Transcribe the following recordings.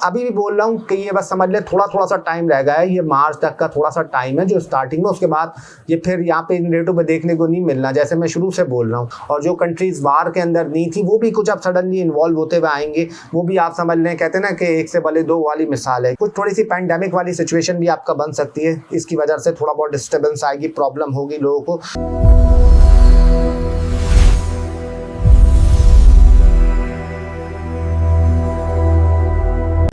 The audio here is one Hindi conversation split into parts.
अभी भी बोल रहा हूँ कि ये बस समझ ले थोड़ा थोड़ा सा टाइम रह गया है, ये मार्च तक का थोड़ा सा टाइम है जो स्टार्टिंग में, उसके बाद ये फिर यहाँ पे इन रेटों पे देखने को नहीं मिलना, जैसे मैं शुरू से बोल रहा हूँ। और जो कंट्रीज बाहर के अंदर नहीं थी वो भी कुछ अब सडनली इन्वॉल्व होते हुए आएंगे, वो भी आप समझ लें, कहते हैं ना कि एक से भले दो वाली मिसाल है। कुछ थोड़ी सी पैंडेमिक वाली सिचुएशन भी आपका बन सकती है, इसकी वजह से थोड़ा बहुत डिस्टर्बेंस आएगी, प्रॉब्लम होगी लोगों को।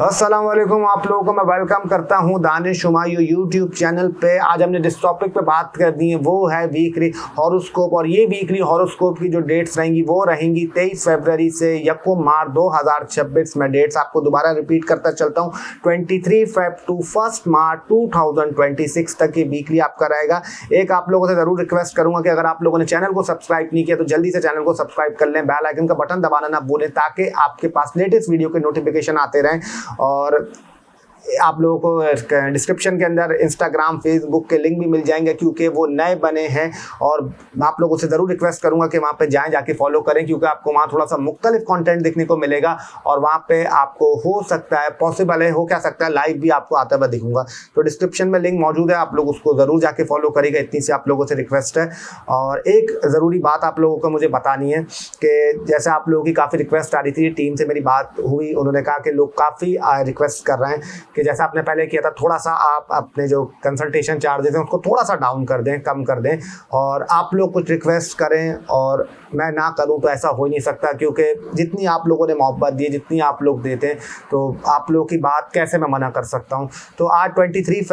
अस्सलाम वालेकुम, आप लोगों को मैं वेलकम करता हूं दानिश हुमायूं यूट्यूब चैनल पे। आज हमने जिस टॉपिक पे बात करनी है वो है वीकली हॉरोस्कोप, और ये वीकली हॉरोस्कोप की जो डेट्स रहेंगी वो रहेंगी 23 फरवरी से 1 मार्च 2026 में। डेट्स आपको दोबारा रिपीट करता चलता हूँ, 23 फेब टू 1 मार्च 2026 तक ये वीकली आपका रहेगा। एक आप लोगों से ज़रूर रिक्वेस्ट करूँगा कि अगर आप लोगों ने चैनल को सब्सक्राइब नहीं किया तो जल्दी से चैनल को सब्सक्राइब कर लें, बेल आइकन का बटन दबाना ना भूलें ताकि आपके पास लेटेस्ट वीडियो के नोटिफिकेशन आते रहें। और आप लोगों को डिस्क्रिप्शन के अंदर इंस्टाग्राम फेसबुक के लिंक भी मिल जाएंगे क्योंकि वो नए बने हैं, और आप लोगों से ज़रूर रिक्वेस्ट करूंगा कि वहाँ पे जाएं, जाके फॉलो करें, क्योंकि आपको वहाँ थोड़ा सा मुख्तलिफ कंटेंट देखने को मिलेगा। और वहाँ पे आपको हो सकता है, पॉसिबल है, हो क्या सकता है, लाइव भी आपको आता हुआ दिखूंगा। तो डिस्क्रिप्शन में लिंक मौजूद है, आप लोग उसको ज़रूर जाके फॉलो करेगा, इतनी सी आप लोगों से रिक्वेस्ट है। और एक ज़रूरी बात आप लोगों को मुझे बतानी है कि जैसे आप लोगों की काफ़ी रिक्वेस्ट आ रही थी, टीम से मेरी बात हुई, उन्होंने कहा कि लोग काफ़ी रिक्वेस्ट कर रहे हैं कि जैसा आपने पहले किया था थोड़ा सा आप अपने जो कंसल्टेशन चार्जेस हैं उसको थोड़ा सा डाउन कर दें, कम कर दें। और आप लोग कुछ रिक्वेस्ट करें और मैं ना करूं तो ऐसा हो ही नहीं सकता, क्योंकि जितनी आप लोगों ने मोहब्बत दी, जितनी आप लोग देते हैं, तो आप लोगों की बात कैसे मैं मना कर सकता हूं। तो आज 22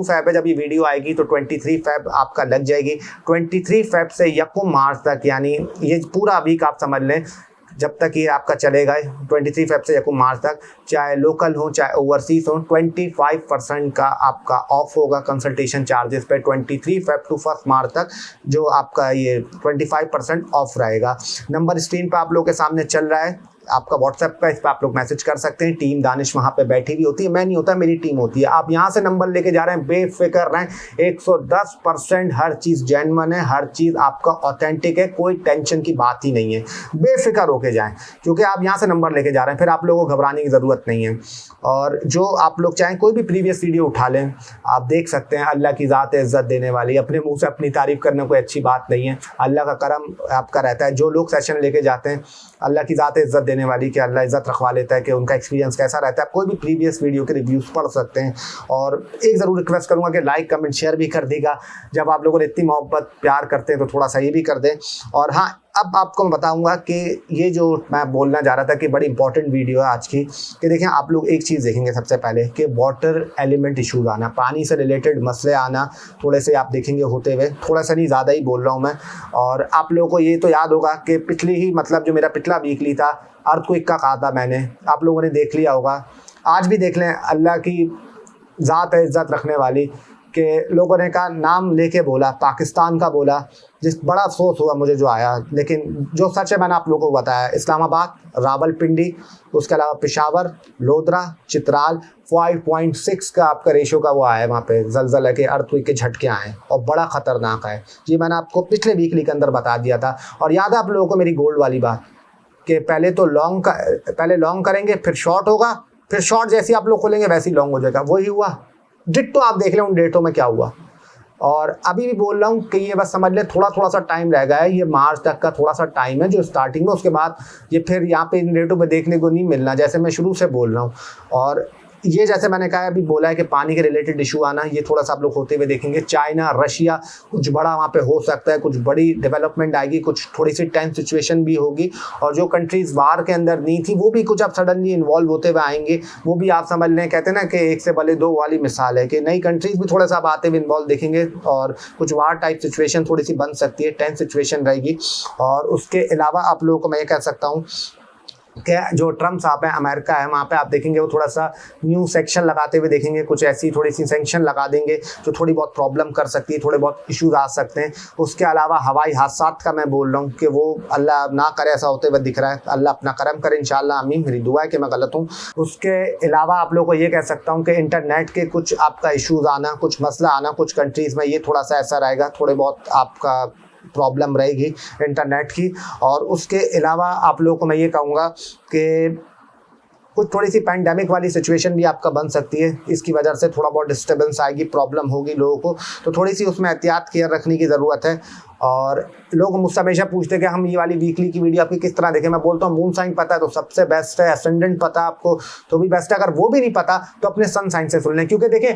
फेब है, जब ये वीडियो आएगी तो 23 फेब आपका लग जाएगी। 23 फेब से 1 मार्च तक, यानी ये पूरा वीक आप समझ लें, जब तक ये आपका चलेगा 23 फेब से 1 मार्च तक, चाहे लोकल हो चाहे ओवरसीज हो, 25% का आपका ऑफ होगा कंसल्टेशन चार्जेस पे। 23 फेब टू 1 मार्च तक जो आपका ये 25% ऑफ रहेगा। नंबर स्क्रीन पर आप लोगों के सामने चल रहा है आपका व्हाट्सएप का, इस पर आप लोग मैसेज कर सकते हैं। टीम दानिश वहाँ पे बैठी हुई होती है, मैं नहीं होता, मेरी टीम होती है। आप यहाँ से नंबर लेके जा रहे हैं, बेफिक्र रहें, 110% हर चीज़ जेन्युइन है, हर चीज़ आपका ऑथेंटिक है, कोई टेंशन की बात ही नहीं है, बेफिक्र होके जाएं, क्योंकि आप यहाँ से नंबर लेके जा रहे हैं, फिर आप लोगों को घबराने की ज़रूरत नहीं है। और जो आप लोग चाहें कोई भी प्रीवियस वीडियो उठा लें, आप देख सकते हैं। अल्लाह की ज़ात है इज़्ज़त देने वाली, अपने मुँह से अपनी तारीफ़ करना कोई अच्छी बात नहीं है, अल्लाह का करम आपका रहता है। जो लोग सेशन लेके जाते हैं, अल्लाह की ज़ात है इज़्ज़त देने वाली, कि अल्लाह इज़्ज़त रखवा लेता है, कि उनका एक्सपीरियंस कैसा रहता है। आप कोई भी प्रीवियस वीडियो के रिव्यूज़ पढ़ सकते हैं। और एक ज़रूर रिक्वेस्ट करूँगा कि लाइक कमेंट शेयर भी कर देगा, जब आप लोगों ने इतनी मोहब्बत प्यार करते हैं तो थोड़ा सा ये भी कर दें। और हाँ, अब आपको मैं बताऊंगा कि ये जो मैं बोलना जा रहा था कि बड़ी इंपॉर्टेंट वीडियो है आज की, कि देखें आप लोग एक चीज़ देखेंगे सबसे पहले कि वाटर एलिमेंट इशूज़ आना, पानी से रिलेटेड मसले आना थोड़े से आप देखेंगे होते हुए, थोड़ा सा नहीं ज़्यादा ही बोल रहा हूँ मैं। और आप लोगों को ये तो याद होगा कि पिछली ही मतलब जो मेरा पिछला वीकली था, अर्थक्वेक का कहा था मैंने, आप लोगों ने देख लिया होगा। आज भी देख लें, अल्लाह की ज़ात है इज़्ज़त रखने वाली, कि लोगों ने कहा, नाम लेके बोला, पाकिस्तान का बोला, जिस बड़ा अफसोस हुआ मुझे जो आया, लेकिन जो सच है मैंने आप लोगों को बताया। इस्लामाबाद, रावलपिंडी, उसके अलावा पेशावर, लोधरा, चित्राल, 5.6 का आपका रेशो का वो आया, वहाँ पे जलजला के अर्थक्वेक के झटके आए और बड़ा ख़तरनाक है। ये मैंने आपको पिछले वीकली के अंदर बता दिया था। और याद है आप लोगों को मेरी गोल्ड वाली बात, कि पहले लॉन्ग करेंगे, फिर शॉर्ट होगा, फिर शॉर्ट जैसे आप लोग खोलेंगे वैसे ही लॉन्ग हो जाएगा। वही हुआ, डिट्टो आप देख लें उन डेटों में क्या हुआ। और अभी भी बोल रहा हूँ कि ये बस समझ ले थोड़ा थोड़ा सा टाइम रह गया है, ये मार्च तक का थोड़ा सा टाइम है जो स्टार्टिंग में, उसके बाद ये फिर यहाँ पे इन डेटों पे देखने को नहीं मिलना, जैसे मैं शुरू से बोल रहा हूँ। और ये जैसे मैंने कहा अभी बोला है कि पानी के रिलेटेड इशू आना, ये थोड़ा सा आप लोग होते हुए देखेंगे। चाइना, रशिया, कुछ बड़ा वहाँ पे हो सकता है, कुछ बड़ी डेवलपमेंट आएगी, कुछ थोड़ी सी टेंस सिचुएशन भी होगी। और जो कंट्रीज़ बाहर के अंदर नहीं थी वो भी कुछ अब सडनली इन्वॉल्व होते हुए आएंगे, वो भी आप समझ लें, कहते हैं ना कि एक से भले दो वाली मिसाल है, कि नई कंट्रीज़ भी थोड़ा सा अब आते हुए इन्वॉल्व देखेंगे, और कुछ वार टाइप सिचुएशन थोड़ी सी बन सकती है, टेंस सिचुएशन रहेगी। और उसके अलावा आप लोगों को मैं ये कह सकता हूँ कि जो ट्रम्प साहब हैं, अमेरिका है, वहाँ पे आप देखेंगे वो थोड़ा सा न्यू सेक्शन लगाते हुए देखेंगे, कुछ ऐसी थोड़ी सी सेंक्शन लगा देंगे जो थोड़ी बहुत प्रॉब्लम कर सकती है, थोड़े बहुत इश्यूज आ सकते हैं। उसके अलावा हवाई हादसात का मैं बोल रहा हूँ कि वो अल्लाह ना करे ऐसा होते हुए दिख रहा है, अल्लाह अपना करम करे इंशाल्लाह, आमीन, मेरी दुआ है कि मैं गलत हूँ। उसके अलावा आप लोगों को ये कह सकता हूँ कि इंटरनेट के कुछ आपका इशूज़ आना, कुछ मसला आना कुछ कंट्रीज़ में, ये थोड़ा सा ऐसा रहेगा, थोड़े बहुत आपका प्रॉब्लम रहेगी इंटरनेट की। और उसके अलावा आप लोगों को मैं ये कहूँगा कि कुछ थोड़ी सी पैंडेमिक वाली सिचुएशन भी आपका बन सकती है, इसकी वजह से थोड़ा बहुत डिस्टर्बेंस आएगी, प्रॉब्लम होगी लोगों को, तो थोड़ी सी उसमें एहतियात केयर रखने की ज़रूरत है। और लोग मुझसे हमेशा पूछते हैं कि हम ये वाली वीकली की वीडियो आपकी किस तरह देखें। मैं बोलता हूँ मून साइन पता है तो सबसे बेस्ट है, एसेंडेंट पता है आपको तो भी बेस्ट है, अगर वो भी नहीं पता तो अपने सन साइन से सुन लें, क्योंकि देखें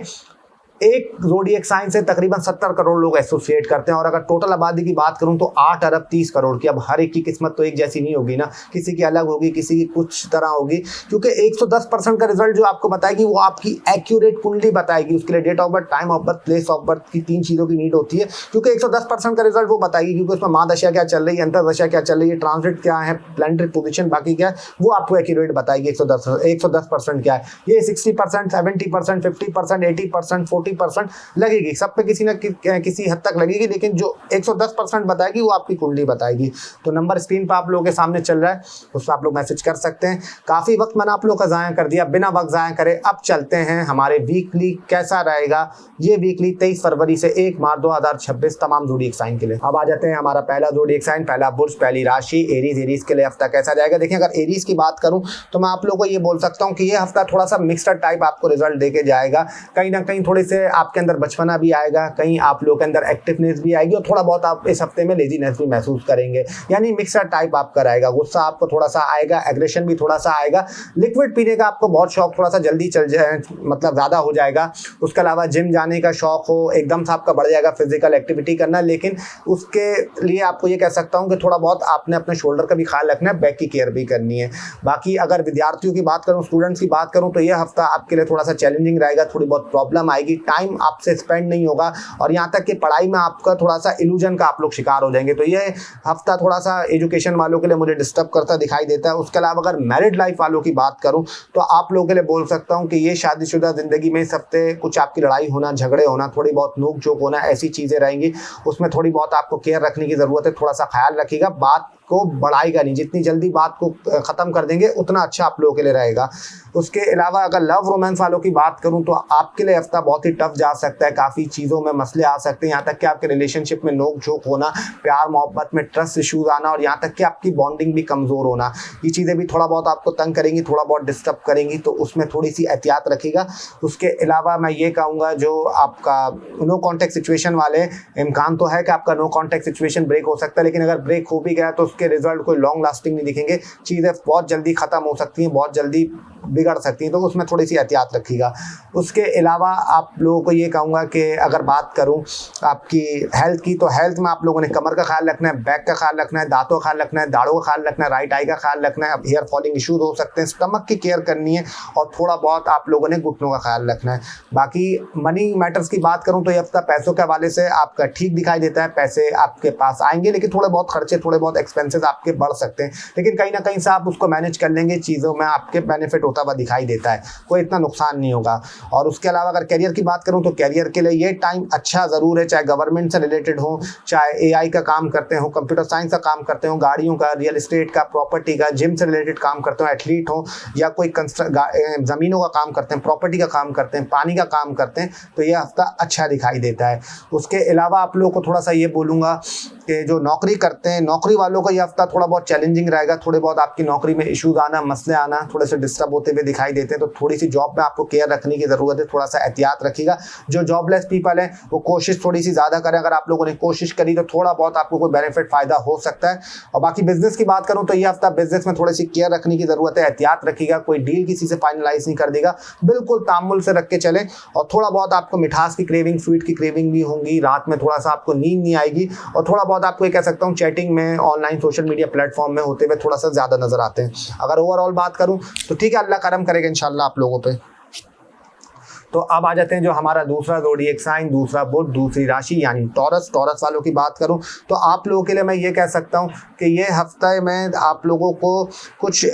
एक ज़ोडिएक साइन से तकरीबन 70 करोड़ लोग एसोसिएट करते हैं, और अगर टोटल आबादी की बात करूं तो 8 अरब 30 करोड़ की। अब हर एक की किस्मत तो एक जैसी नहीं होगी ना, किसी की अलग होगी, किसी की कुछ तरह होगी, क्योंकि 110% का रिजल्ट जो आपको बताएगी वो आपकी एक्यूरेट कुंडली बताएगी। उसके लिए date of birth, time of birth, place of birth की 3 चीज़ों की नीड होती है, क्योंकि 110% का रिजल्ट वो बताएगी, क्योंकि उसमें महादशा क्या चल रही है, अंतरदशा क्या चल रही है, ट्रांजिट क्या है, प्लैनेटरी पोजीशन बाकी क्या है, वो आपको एक्यूरेट बताएगी। 110% क्या है, ये 60%, 70%, 50%, 80%, 40% लगेगी, सब पे किसी न किसी हद तक लगेगी, लेकिन जो 110% बताएगी वो आपकी कुंडली बताएगी। तो नंबर स्क्रीन पर आप लोगों के सामने चल रहा है, उस पर आप लोग मैसेज कर सकते हैं। काफ़ी वक्त मैंने आप लोग का ज़ाया कर दिया, बिना वक्त ज़ाया करे अब चलते हैं हमारे वीकली कैसा रहेगा। ये वीकली 23 फरवरी से 1 मार्च 2026 तमाम ज़ोडिएक साइन के लिए। अब आ जाते हैं हमारा पहला ज़ोडिएक साइन, पहला बुर्ज, पहली राशि एरीज। एरीज के लिए हफ्ता कैसा जाएगा? देखिए, अगर एरीज की बात करूँ तो मैं आप लोगों को ये बोल सकता हूँ कि ये हफ्ता थोड़ा सा मिक्सड टाइप आपको रिजल्ट देके जाएगा। कहीं ना कहीं थोड़े से आपके अंदर बचपना भी आएगा, कहीं आप लोगों के अंदर एक्टिवनेस भी आएगी, और थोड़ा बहुत आप इस हफ्ते में लेजीनेस भी महसूस करेंगे, यानी मिक्सर टाइप आपका रहेगा। गुस्सा आपको थोड़ा सा आएगा, एग्रेशन भी थोड़ा सा आएगा, लिक्विड पीने का आपको बहुत शौक थोड़ा सा जल्दी चल जाए, मतलब ज़्यादा हो जाएगा। उसके अलावा जिम जाने का शौक हो, एकदम से आपका बढ़ जाएगा फिजिकल एक्टिविटी करना, लेकिन उसके लिए आपको ये कह सकता हूँ कि थोड़ा बहुत आपने अपने शोल्डर का भी ख्याल रखना है, बैक की केयर भी करनी है। बाकी अगर विद्यार्थियों की बात करूँ, स्टूडेंट्स की बात करूँ, तो यह हफ्ता आपके लिए थोड़ा सा चैलेंजिंग रहेगा, थोड़ी बहुत प्रॉब्लम आएगी, टाइम आपसे स्पेंड नहीं होगा, और यहाँ तक कि पढ़ाई में आपका थोड़ा सा इल्यूजन का आप लोग शिकार हो जाएंगे। तो ये हफ्ता थोड़ा सा एजुकेशन वालों के लिए मुझे डिस्टर्ब करता दिखाई देता है। उसके अलावा अगर मैरिड लाइफ वालों की बात करूँ तो आप लोगों के लिए बोल सकता हूँ कि ये शादीशुदा ज़िंदगी में इस हफ्ते कुछ आपकी लड़ाई होना, झगड़े होना, थोड़ी बहुत नोक झोंक होना, ऐसी चीज़ें रहेंगी, उसमें थोड़ी बहुत आपको केयर रखने की ज़रूरत है। थोड़ा सा ख्याल रखिएगा, बात को बढ़ाएगा नहीं, जितनी जल्दी बात को ख़त्म कर देंगे उतना अच्छा आप लोगों के लिए रहेगा। उसके अलावा अगर लव रोमांस वालों की बात करूं तो आपके लिए हफ्ता बहुत ही टफ जा सकता है, काफ़ी चीज़ों में मसले आ सकते हैं, यहाँ तक कि आपके रिलेशनशिप में नोक झोंक होना, प्यार मोहब्बत में ट्रस्ट इशूज़ आना, और यहाँ तक कि आपकी बॉन्डिंग भी कमज़ोर होना, ये चीज़ें भी थोड़ा बहुत आपको तंग करेंगी, थोड़ा बहुत डिस्टर्ब करेंगी, तो उसमें थोड़ी सी एहतियात रखिएगा। उसके अलावा मैं ये कहूँगा, जो आपका नो कॉन्टैक्ट सिचुएशन वाले, इम्कान तो है कि आपका नो कॉन्टैक्ट सिचुएशन ब्रेक हो सकता है, लेकिन अगर ब्रेक हो भी गया तो उसके रिजल्ट कोई लॉन्ग लास्टिंग नहीं दिखेंगे, चीज़ें बहुत जल्दी ख़त्म हो सकती हैं, बहुत जल्दी बिगड़ सकती हैं, तो उसमें थोड़ी सी एहतियात रखिएगा। उसके अलावा आप लोगों को ये कहूँगा कि अगर बात करूँ आपकी हेल्थ की, तो हेल्थ में आप लोगों ने कमर का ख्याल रखना है, बैक का ख्याल रखना है, दांतों का ख्याल रखना है, दाढ़ों का ख्याल रखना है, राइट आई का ख्याल रखना है, हेयर फॉलिंग इशूज़ हो सकते हैं, स्टमक की केयर करनी है, और थोड़ा बहुत आप लोगों ने घुटनों का ख्याल रखना है। बाकी मनी मैटर्स की बात करूँ तो ये हफ्ता पैसों के हवाले से आपका ठीक दिखाई देता है, पैसे आपके पास आएंगे, लेकिन थोड़े बहुत खर्चे, थोड़े बहुत एक्सपेंसेस आपके बढ़ सकते हैं, लेकिन कहीं ना कहीं से आप उसको मैनेज कर लेंगे, चीज़ों में आपके बेनिफिट होता हुआ दिखाई देता है, कोई इतना नुकसान नहीं होगा। और उसके अलावा अगर करियर की बात करूं तो करियर के लिए ये टाइम अच्छा ज़रूर है, चाहे गवर्नमेंट से रिलेटेड हो, चाहे एआई का काम करते हो, कंप्यूटर साइंस का काम करते हो, गाड़ियों का, रियल एस्टेट का, प्रॉपर्टी का, जिम से रिलेटेड काम करते हो, एथलीट हो, या कोई ज़मीनों का काम करते हैं, प्रॉपर्टी का काम करते हैं, पानी का काम करते हैं, तो यह हफ्ता अच्छा दिखाई देता है। उसके अलावा आप लोगों को थोड़ा सा ये बोलूँगा कि जो नौकरी करते हैं, नौकरी वालों का ये हफ्ता थोड़ा बहुत चैलेंजिंग रहेगा, थोड़े बहुत आपकी नौकरी में इश्यूज आना, मसले आना, थोड़े से डिस्टर्ब होते हुए दिखाई देते हैं, तो थोड़ी सी जॉब में आपको केयर रखने की ज़रूरत है, थोड़ा सा एहतियात रखिएगा। जो जॉबलेस पीपल हैं वो कोशिश थोड़ी सी ज़्यादा करें, अगर आप लोगों ने कोशिश करी तो थोड़ा बहुत आपको कोई बेनिफिट फ़ायदा हो सकता है। और बाकी बिजनेस की बात करूँ तो ये हफ्ता बिजनेस में थोड़ी सी केयर रखने की ज़रूरत है, एहतियात रखिएगा, कोई डील किसी से फाइनलाइज नहीं कर देगा, बिल्कुल तामुल से रख के चलें। और थोड़ा बहुत आपको मिठास की क्रेविंग, स्वीट की क्रेविंग भी होंगी, रात में थोड़ा सा आपको नींद नहीं आएगी, और थोड़ा बहुत आपको ये कह सकता हूँ चैटिंग में, ऑनलाइन सोशल मीडिया प्लेटफॉर्म में होते हुए थोड़ा सा ज़्यादा नजर आते हैं। अगर ओवरऑल बात करूँ तो ठीक है, अल्लाह करम करेगा इंशाल्लाह आप लोगों पे। तो अब आ जाते हैं जो हमारा दूसरा ज़ोडिएक साइन, दूसरा बुध, दूसरी राशि यानी टॉरस। टॉरस वालों की बात करूं तो आप लोगों के लिए मैं ये कह सकता हूं कि ये हफ्ते में आप लोगों को कुछ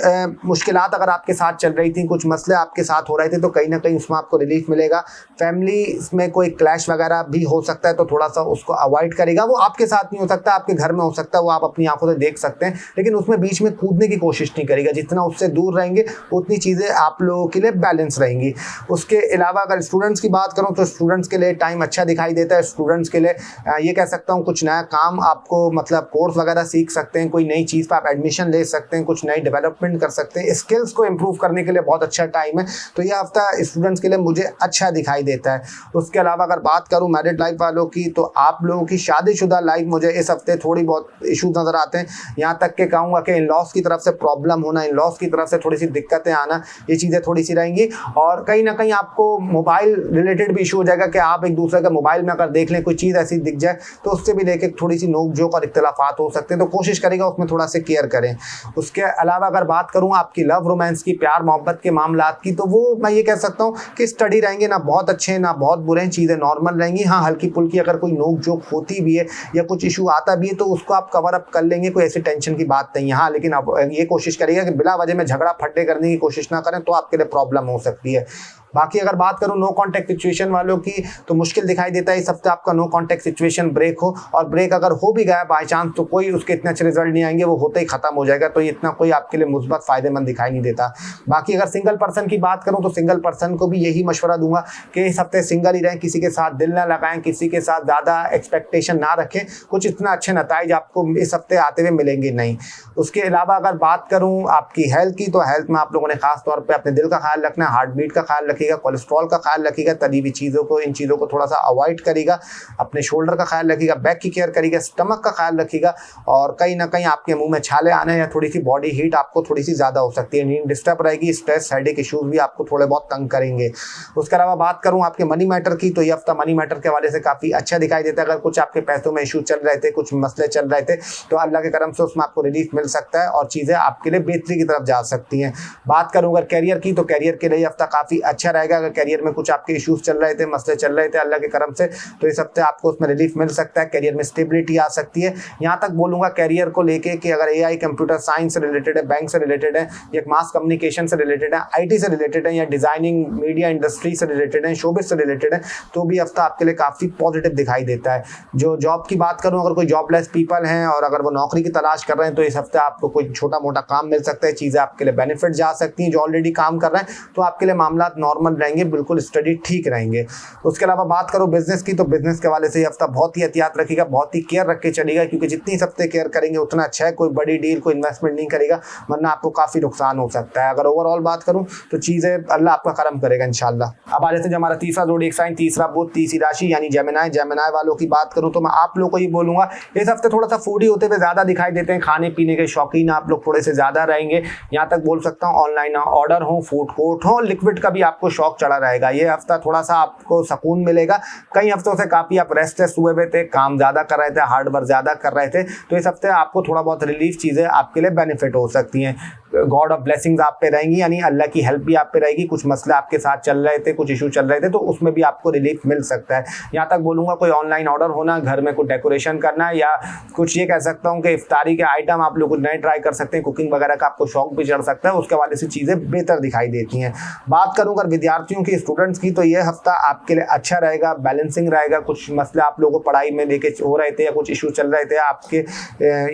मुश्किलात अगर आपके साथ चल रही थी, कुछ मसले आपके साथ हो रहे थे, तो कहीं ना कहीं उसमें आपको रिलीफ मिलेगा। फैमिली में कोई क्लैश वगैरह भी हो सकता है, तो थोड़ा सा उसको अवॉइड करेगा। वो आपके साथ नहीं हो सकता, आपके घर में हो सकता है, वो आप अपनी आंखों से देख सकते हैं, लेकिन उसमें बीच में कूदने की कोशिश नहीं करेगा। जितना उससे दूर रहेंगे उतनी चीज़ें आप लोगों के लिए बैलेंस रहेंगी। उसके अलावा अगर स्टूडेंट्स की बात करूं तो स्टूडेंट्स के लिए टाइम अच्छा दिखाई देता है। स्टूडेंट्स के लिए ये कह सकता हूं कुछ नया काम आपको मतलब कोर्स वगैरह सीख सकते हैं, कोई नई चीज़ पर आप एडमिशन ले सकते हैं, कुछ नई डेवलपमेंट कर सकते हैं, स्किल्स को इम्प्रूव करने के लिए बहुत अच्छा टाइम है। तो यह हफ्ता स्टूडेंट्स के लिए मुझे अच्छा दिखाई देता है। उसके अलावा अगर बात करूँ मैरिड लाइफ वालों की, तो आप लोगों की शादीशुदा लाइफ मुझे इस हफ्ते थोड़ी बहुत इशू नज़र आते हैं। यहाँ तक के कहूँगा कि इन लॉस की तरफ से प्रॉब्लम होना, इन लॉस की तरफ से थोड़ी सी दिक्कतें आना, ये चीज़ें थोड़ी सी रहेंगी। और कहीं ना कहीं आपको मोबाइल रिलेटेड भी इशू हो जाएगा कि आप एक दूसरे का मोबाइल में अगर देख लें, कोई चीज़ ऐसी दिख जाए तो उससे भी लेके थोड़ी सी नोक झोंक और इख्तिलाफात हो सकते हैं। तो कोशिश करेगा उसमें थोड़ा सा केयर करें। उसके अलावा अगर बात करूँ आपकी लव रोमांस की, प्यार मोहब्बत के मामलात की, तो वो मैं ये कह सकता हूँ कि स्टडी रहेंगे, ना बहुत अच्छे ना बहुत बुरे हैं, चीज़ें नॉर्मल रहेंगी। हाँ, हल्की फुल्की अगर कोई नोक झोंक होती भी है या कुछ इशू आता भी है तो उसको आप कवर अप कर लेंगे, कोई ऐसी टेंशन की बात नहीं है। हाँ, लेकिन आप ये कोशिश करिएगा कि बिला वजह में झगड़ा फट्टे करने की कोशिश ना करें, तो आपके लिए प्रॉब्लम हो सकती है। बाकी अगर बात करूं नो कॉन्टैक्ट सिचुएशन वालों की, तो मुश्किल दिखाई देता है इस हफ्ते आपका नो कॉन्टैक्ट सिचुएशन ब्रेक हो, और ब्रेक अगर हो भी गया बाय चांस तो कोई उसके इतने अच्छे रिजल्ट नहीं आएंगे, वो होते ही खत्म हो जाएगा। तो ये इतना कोई आपके लिए मुस्बत फायदेमंद दिखाई नहीं देता। बाकी अगर सिंगल पर्सन की बात करूं तो सिंगल पर्सन को भी यही मशवरा दूंगा कि इस हफ्ते सिंगल ही रहें, किसी के साथ दिल ना लगाएं, किसी के साथ ज़्यादा एक्सपेक्टेशन ना रखें, कुछ इतना अच्छे नताइज आपको इस हफ्ते आते हुए मिलेंगे नहीं। उसके अलावा अगर बात करूँ आपकी हेल्थ की, तो हेल्थ में आप लोगों ने खास तौर पर अपने दिल का ख्याल रखना है, हार्ट बीट का ख्याल रखिएगा, कोलेस्ट्रॉल का ख्याल रखिएगा, तली हुई चीज़ों को, इन चीज़ों को थोड़ा सा अवॉइड करिएगा, अपने शोल्डर का ख्याल रखिएगा, बैक की केयर करिएगा, स्टमक का ख्याल रखिएगा, और कहीं ना कहीं आपके मुंह में छाले आने या थोड़ी सी बॉडी हीट आपको थोड़ी सी ज़्यादा हो सकती है, नींद डिस्टर्ब रहेगी, स्ट्रेस हेडेक इश्यूज भी आपको थोड़े बहुत तंग करेंगे। उसके अलावा बात करूँ आपके मनी मैटर की, तो ये हफ्ता मनी मैटर के हवाले से काफ़ी अच्छा दिखाई देता है। अगर कुछ आपके पैसों में इशू चल रहे थे, कुछ मसले चल रहे थे, तो अल्लाह के करम से उसमें आपको रिलीफ मिल सकता है और चीज़ें आपके लिए बेहतरी की तरफ जा सकती हैं। बात करूँ अगर कैरियर की, तो कैरियर के लिए हफ्ता काफ़ी अच्छा रहेगा। अगर कैरियर में कुछ आपके इश्यूज चल रहे थे, मसले चल रहे थे, अल्लाह के करम से तो इस हफ्ते आपको उसमें रिलीफ मिल सकता है, कैरियर में स्टेबिलिटी आ सकती है। यहाँ तक बोलूँगा कैरियर को लेके कि अगर AI कंप्यूटर साइंस से रिलेटेड है, बैंक से रिलेटेड है, या मास कम्युनिकेशन से रिलेटेड है, IT से रिलेटेड है, या डिज़ाइनिंग मीडिया इंडस्ट्री से रिलेटेड है, शोबिस से रिलेटेड है, तो भी हफ्ता आपके लिए काफ़ी पॉजिटिव दिखाई देता है। जो जॉब की बात करूँ, अगर कोई जॉबलेस पीपल हैं और अगर वो नौकरी की तलाश कर रहे हैं, तो इस हफ्ते आपको कोई छोटा मोटा काम मिल सकता है, चीज़ें आपके लिए बेनिफिट जा सकती हैं। जो ऑलरेडी काम कर रहे हैं तो आपके लिए मामला नॉर्मल रहेंगे, बिल्कुल स्टडी ठीक रहेंगे। उसके अलावा बात करो बिजनेस की, तो बिजनेस के वाले से ये हफ्ता बहुत ही एहतियात रखिएगा, बहुत ही केयर रख के चलिएगा, क्योंकि जितनी इस हफ्ते केयर करेंगे उतना अच्छा है। कोई बड़ी डील, कोई इन्वेस्टमेंट नहीं करेगा, वरना आपको काफ़ी नुकसान हो सकता है। अगर ओवरऑल बात करूँ तो चीज़ें अल्लाह आपका करम करेगा इंशाल्लाह। अब आ जाते हैं जो हमारा तीसरा जोड़ी साइन, तीसरा बुध, तीसरी राशि यानी जेमिनाई। जेमिनाई वालों की बात करूँ तो मैं आप लोगों को ये बोलूँगा, इस हफ्ते थोड़ा सा फूडी होते हुए ज़्यादा दिखाई देते हैं, खाने पीने के शौकीन आप लोग थोड़े से ज़्यादा रहेंगे। यहाँ तक बोल सकता हूँ ऑनलाइन ऑर्डर हो, फूड कोर्ट हो, लिक्विड का भी आपको शौक चढ़ा रहेगा। ये हफ्ता थोड़ा सा आपको सुकून मिलेगा। कई हफ्तों से काफ़ी आप रेस्टलेस हुए हुए थे, काम ज़्यादा कर रहे थे, हार्ड वर्क ज़्यादा कर रहे थे, तो इस हफ्ते आपको थोड़ा बहुत रिलीफ चीज़ें आपके लिए बेनिफिट हो सकती हैं। गॉड ऑफ ब्लेसिंग्स आप पे रहेंगी, यानी अल्लाह की हेल्प भी आप पे रहेगी। कुछ मसले आपके साथ चल रहे थे, कुछ इशू चल रहे थे, तो उसमें भी आपको रिलीफ मिल सकता है। यहाँ तक बोलूँगा कोई ऑनलाइन ऑर्डर होना, घर में कुछ डेकोरेशन करना, या कुछ ये कह सकता हूँ कि इफ्तारी के आइटम आप लोग नए ट्राई कर सकते हैं, कुकिंग वगैरह का आपको शौक भी चढ़ सकता है, उसके वाले से चीज़ें बेहतर दिखाई देती हैं। बात करूँ अगर विद्यार्थियों की, स्टूडेंट्स की, तो ये हफ्ता आपके लिए अच्छा रहेगा, बैलेंसिंग रहेगा। कुछ मसले आप लोगों को पढ़ाई में लेके हो रहे थे या कुछ इशू चल रहे थे आपके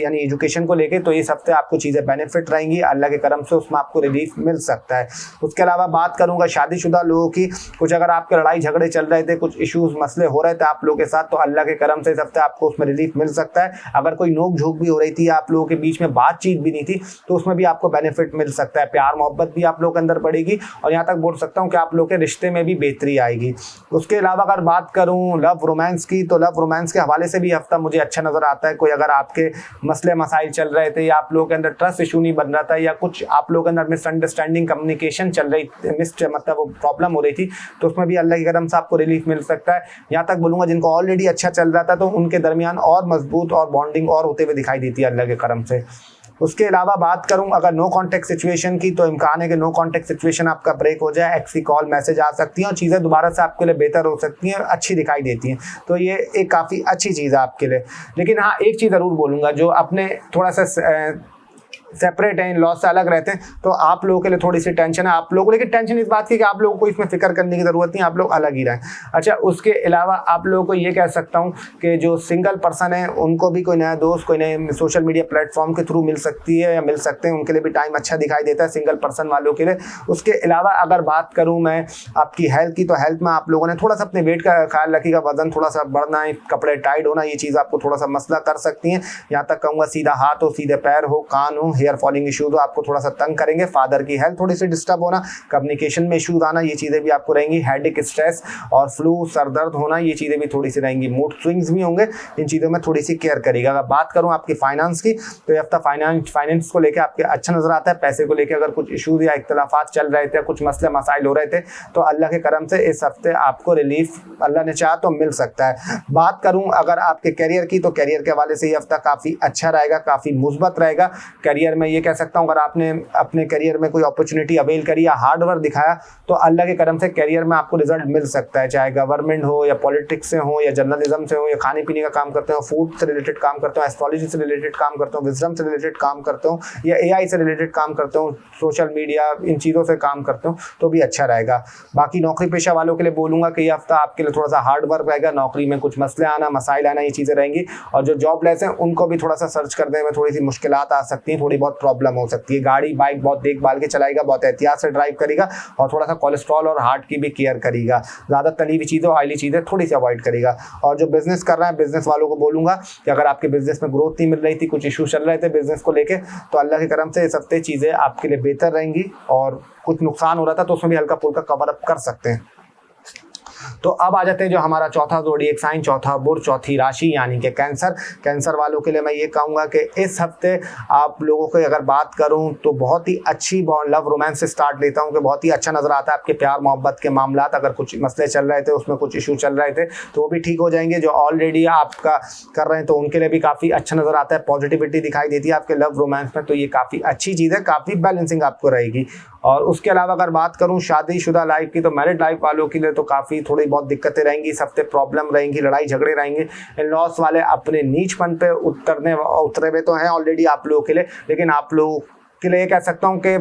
यानी एजुकेशन को लेके, तो इस हफ्ते आपको चीज़ें बेनिफिट रहेंगी, अल्लाह के करम से उसमें आपको रिलीफ मिल सकता है। उसके अलावा बात करूंगा शादीशुदा लोगों की, कुछ अगर आपके लड़ाई झगड़े चल रहे थे, कुछ इश्यूज मसले हो रहे थे आप लोगों के साथ, तो अल्लाह के करम से इस हफ्ते आपको उसमें रिलीफ मिल सकता है। अगर कोई नोक झोंक भी हो रही थी, आप लोगों के बीच में बातचीत भी नहीं थी, तो उसमें भी आपको बेनिफिट मिल सकता है। प्यार मोहब्बत भी आप लोगों के अंदर बढ़ेगी, और यहाँ तक बोल सकता हूँ कि आप लोगों के रिश्ते में भी बेहतरी आएगी। उसके अलावा अगर बात करूँ लव रोमांस की, तो लव रोमांस के हवाले से भी हफ्ता मुझे अच्छा नजर आता है। कोई अगर आपके मसले मसाइल चल रहे थे, या आप लोगों के अंदर ट्रस्ट इशू नहीं बन रहा था, या कुछ आप लोगों के अंदर मिसअंडरस्टैंडिंग कम्युनिकेशन चल रही, मतलब वो प्रॉब्लम हो रही थी, तो उसमें भी अल्लाह की करम से आपको रिलीफ मिल सकता है। यहाँ तक बोलूँगा जिनको ऑलरेडी अच्छा चल रहा था, तो उनके दरमियान और मजबूत और बॉन्डिंग और होते हुए दिखाई देती है अल्लाह के करम से। उसके अलावा बात करूं अगर नो कॉन्टैक्ट सिचुएशन की, तो इम्कान है कि नो कॉन्टैक्ट सिचुएशन आपका ब्रेक हो जाए, एक्स की कॉल मैसेज आ सकती है और चीज़ें दोबारा से आपके लिए बेहतर हो सकती हैं, अच्छी दिखाई देती हैं, तो ये एक काफ़ी अच्छी चीज़ है आपके लिए। लेकिन हाँ, एक चीज़ ज़रूर बोलूँगा, जो अपने थोड़ा सा सेपरेट हैं, इन लॉज से अलग रहते हैं, तो आप लोगों के लिए थोड़ी सी टेंशन है आप लोगों को। लेकिन टेंशन इस बात की कि आप लोगों को इसमें फिक्र करने की जरूरत नहीं, आप लोग अलग ही रहें। अच्छा, उसके अलावा आप लोगों को ये कह सकता हूँ कि जो सिंगल पर्सन है उनको भी कोई नया दोस्त, कोई नए सोशल मीडिया प्लेटफॉर्म के थ्रू मिल सकती है या मिल सकते हैं, उनके लिए भी टाइम अच्छा दिखाई देता है सिंगल पर्सन वालों के लिए। उसके अलावा अगर बात करूँ मैं आपकी हेल्थ की, तो हेल्थ में आप लोगों ने थोड़ा सा अपने वेट का ख्याल रखिएगा, वजन थोड़ा सा बढ़ना है, कपड़े टाइट होना, ये चीज़ आपको थोड़ा सा मसला कर सकती हैं। यहाँ तक कहूँगा सीधा हाथ हो, सीधे पैर हो, कान हो, हेयर फॉलिंग इशूज हो, आपको थोड़ा सा तंग करेंगे। फादर की हेल्थ थोड़ी सी डिस्टर्ब होना, कम्युनिकेशन में इशूज आना, ये चीज़ें भी आपको रहेंगी। हेडेक, स्ट्रेस और फ्लू, सर दर्द होना, ये चीज़ें भी थोड़ी सी रहेंगी। मूड स्विंग्स भी होंगे, इन चीज़ों में थोड़ी सी केयर करिएगा। अगर बात करूँ आपकी फाइनेंस की, तो ये हफ्ता फाइनेंस को लेकर आपके अच्छा नजर आता है। पैसे को लेकर अगर कुछ इशूज या इख्तलाफात चल रहे थे, कुछ मसले मसाइल हो रहे थे, तो अल्लाह के करम से इस हफ्ते आपको रिलीफ अल्लाह ने चाहा तो मिल सकता है। बात करूं अगर आपके करियर की, तो करियर के हवाले से ये हफ्ता काफ़ी अच्छा रहेगा, काफ़ी मुस्बत रहेगा। करियर में ये कह सकता हूं, अगर आपने अपने करियर में कोई अपॉर्चुनिटी अवेल करी या हार्ड वर्क दिखाया, तो अल्लाह के करम से करियर में आपको रिजल्ट मिल सकता है। चाहे गवर्नमेंट हो या पॉलिटिक्स से हो या जर्नलिज्म से हो या खाने पीने का काम करते हो, फूड से रिलेटेड काम करते हो, एस्ट्रोलॉजी से रिलेटेड काम करते हो, विजडम से रिलेटेड काम करते हो या AI से रिलेटेड काम करते हो, सोशल मीडिया, इन चीज़ों से काम करते हो, तो भी अच्छा रहेगा। बाकी नौकरी पेशा वालों के लिए बोलूँगा कि ये हफ्ता आपके लिए थोड़ा सा हार्ड वर्क रहेगा, नौकरी में कुछ मसले आना, मसाइल आना, ये चीज़ें रहेंगी। और जो जॉबलेस हैं उनको भी थोड़ा सा सर्च करने में थोड़ी सी मुश्किलात आ सकती हैं, थोड़ी बहुत प्रॉब्लम हो सकती है। गाड़ी बाइक बहुत देखभाल के चलाएगा, बहुत एहतियात से ड्राइव करेगा और थोड़ा सा कोलेस्ट्रॉल और हार्ट की भी केयर करेगा। ज़्यादा तली हुई चीज़ें, ऑयली चीज़ें थोड़ी सी अवॉइड करेगा। और जो बिजनेस कर रहे हैं, बिजनेस वालों को बोलूँगा कि अगर आपके बिजनेस में ग्रोथ नहीं मिल रही थी, कुछ इशू चल रहे थे बिजनेस को लेके, तो अल्लाह की करम से इस हफ्ते चीज़ें आपके लिए बेहतर रहेंगी। और कुछ नुकसान हो रहा था तो उसमें भी हल्का फुल्का कवर अप कर सकते हैं। तो अब आ जाते हैं जो हमारा चौथा जोडिएक साइन, चौथा बुर्ज, चौथी राशि यानी कि कैंसर। कैंसर वालों के लिए मैं ये कहूँगा कि इस हफ्ते आप लोगों को अगर बात करूँ तो बहुत ही अच्छी लव रोमांस से स्टार्ट लेता हूँ कि बहुत ही अच्छा नजर आता है आपके प्यार मोहब्बत के मामला। अगर कुछ मसले चल रहे थे, उसमें कुछ इशू चल रहे थे, तो वो भी ठीक हो जाएंगे। जो ऑलरेडी आपका कर रहे हैं तो उनके लिए भी काफ़ी अच्छा नजर आता है, पॉजिटिविटी दिखाई देती है आपके लव रोमांस में, तो ये काफ़ी अच्छी चीज़ है, काफ़ी बैलेंसिंग आपको रहेगी। और उसके अलावा अगर बात करूं शादीशुदा लाइफ की, तो मैरिड लाइफ वालों के लिए तो काफ़ी थोड़ी बहुत दिक्कतें रहेंगी इस हफ्ते, प्रॉब्लम रहेंगी, लड़ाई झगड़े रहेंगे। इन लॉस वाले अपने नीचपन पे उतरे हुए तो हैं ऑलरेडी आप लोगों के लिए, लेकिन आप लोगों के लिए कह सकता हूं कि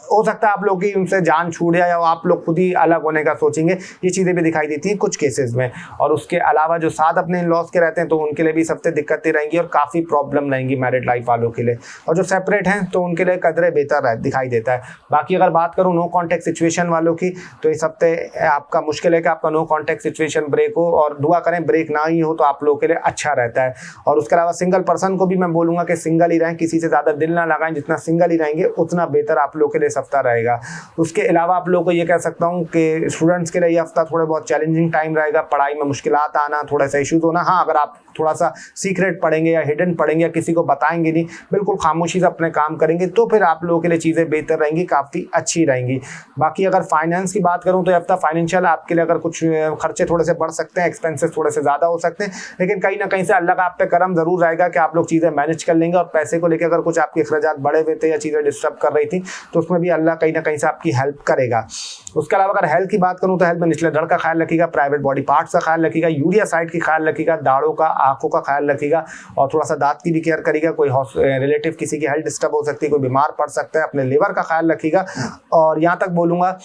हो सकता है आप लोग की उनसे जान छूट जाए या आप लोग खुद ही अलग होने का सोचेंगे, ये चीज़ें भी दिखाई देती हैं कुछ केसेस में। और उसके अलावा जो साथ अपने इन लॉस के रहते हैं तो उनके लिए भी सबसे दिक्कतें रहेंगी और काफ़ी प्रॉब्लम रहेंगी मैरिड लाइफ वालों के लिए। और जो सेपरेट हैं तो उनके लिए कदरे बेहतर दिखाई देता है। बाकी अगर बात करूँ नो कॉन्टैक्ट सिचुएशन वालों की, तो इस हफ्ते आपका मुश्किल है कि आपका नो कॉन्टैक्ट सिचुएशन ब्रेक हो, और दुआ करें ब्रेक ना ही हो तो आप लोगों के लिए अच्छा रहता है। और उसके अलावा सिंगल पर्सन को भी मैं बोलूँगा कि सिंगल ही रहें, किसी से ज़्यादा दिल ना लगाएं, जितना सिंगल ही रहेंगे उतना बेहतर आप लोगों के लिए हफ्ता रहेगा। उसके अलावा आप लोगों को ये कह सकता हूँ कि स्टूडेंट्स के लिए ये हफ्ता थोड़ा बहुत चैलेंजिंग टाइम रहेगा, पढ़ाई में मुश्किलात आना, थोड़ा सा इश्यूज होना। हाँ, अगर आप थोड़ा सा सीक्रेट पढ़ेंगे या हिडन पढ़ेंगे या किसी को बताएंगे नहीं, बिल्कुल खामोशी से अपने काम करेंगे, तो फिर आप लोगों के लिए चीज़ें बेहतर रहेंगी, काफ़ी अच्छी रहेंगी। बाकी अगर फाइनेंस की बात करूँ तो ये हफ्ता फाइनेंशियल आपके लिए अगर कुछ खर्चे थोड़े से बढ़ सकते हैं, एक्सपेंसेस थोड़े से ज़्यादा हो सकते हैं, लेकिन कहीं ना कहीं से अल्लाह का आप पे करम ज़रूर रहेगा कि आप लोग चीज़ें मैनेज कर लेंगे। और पैसे को लेकर अगर कुछ आपके अखराजात बढ़े हुए थे या चीज़ें डिस्टर्ब कर रही थी, तो उसमें भी अल्लाह कहीं ना कहीं से आपकी हेल्प करेगा। उसके अलावा अगर हेल्थ की बात करूँ तो हेल्थ में निचले धड़ का ख्याल रखिएगा, प्राइवेट बॉडी पार्ट्स का ख्याल रखिएगा, यूरिया साइड की ख्याल रखिएगा, दाढ़ों का, आंखों का ख्याल रखिएगा, और थोड़ा सा दांत की भी केयर करिएगा। कोई रिलेटिव किसी की हेल्थ डिस्टर्ब हो सकती है, कोई बीमार पड़ सकता है, अपने लिवर का ख्याल रखिएगा। और यहाँ तक बोलूँगा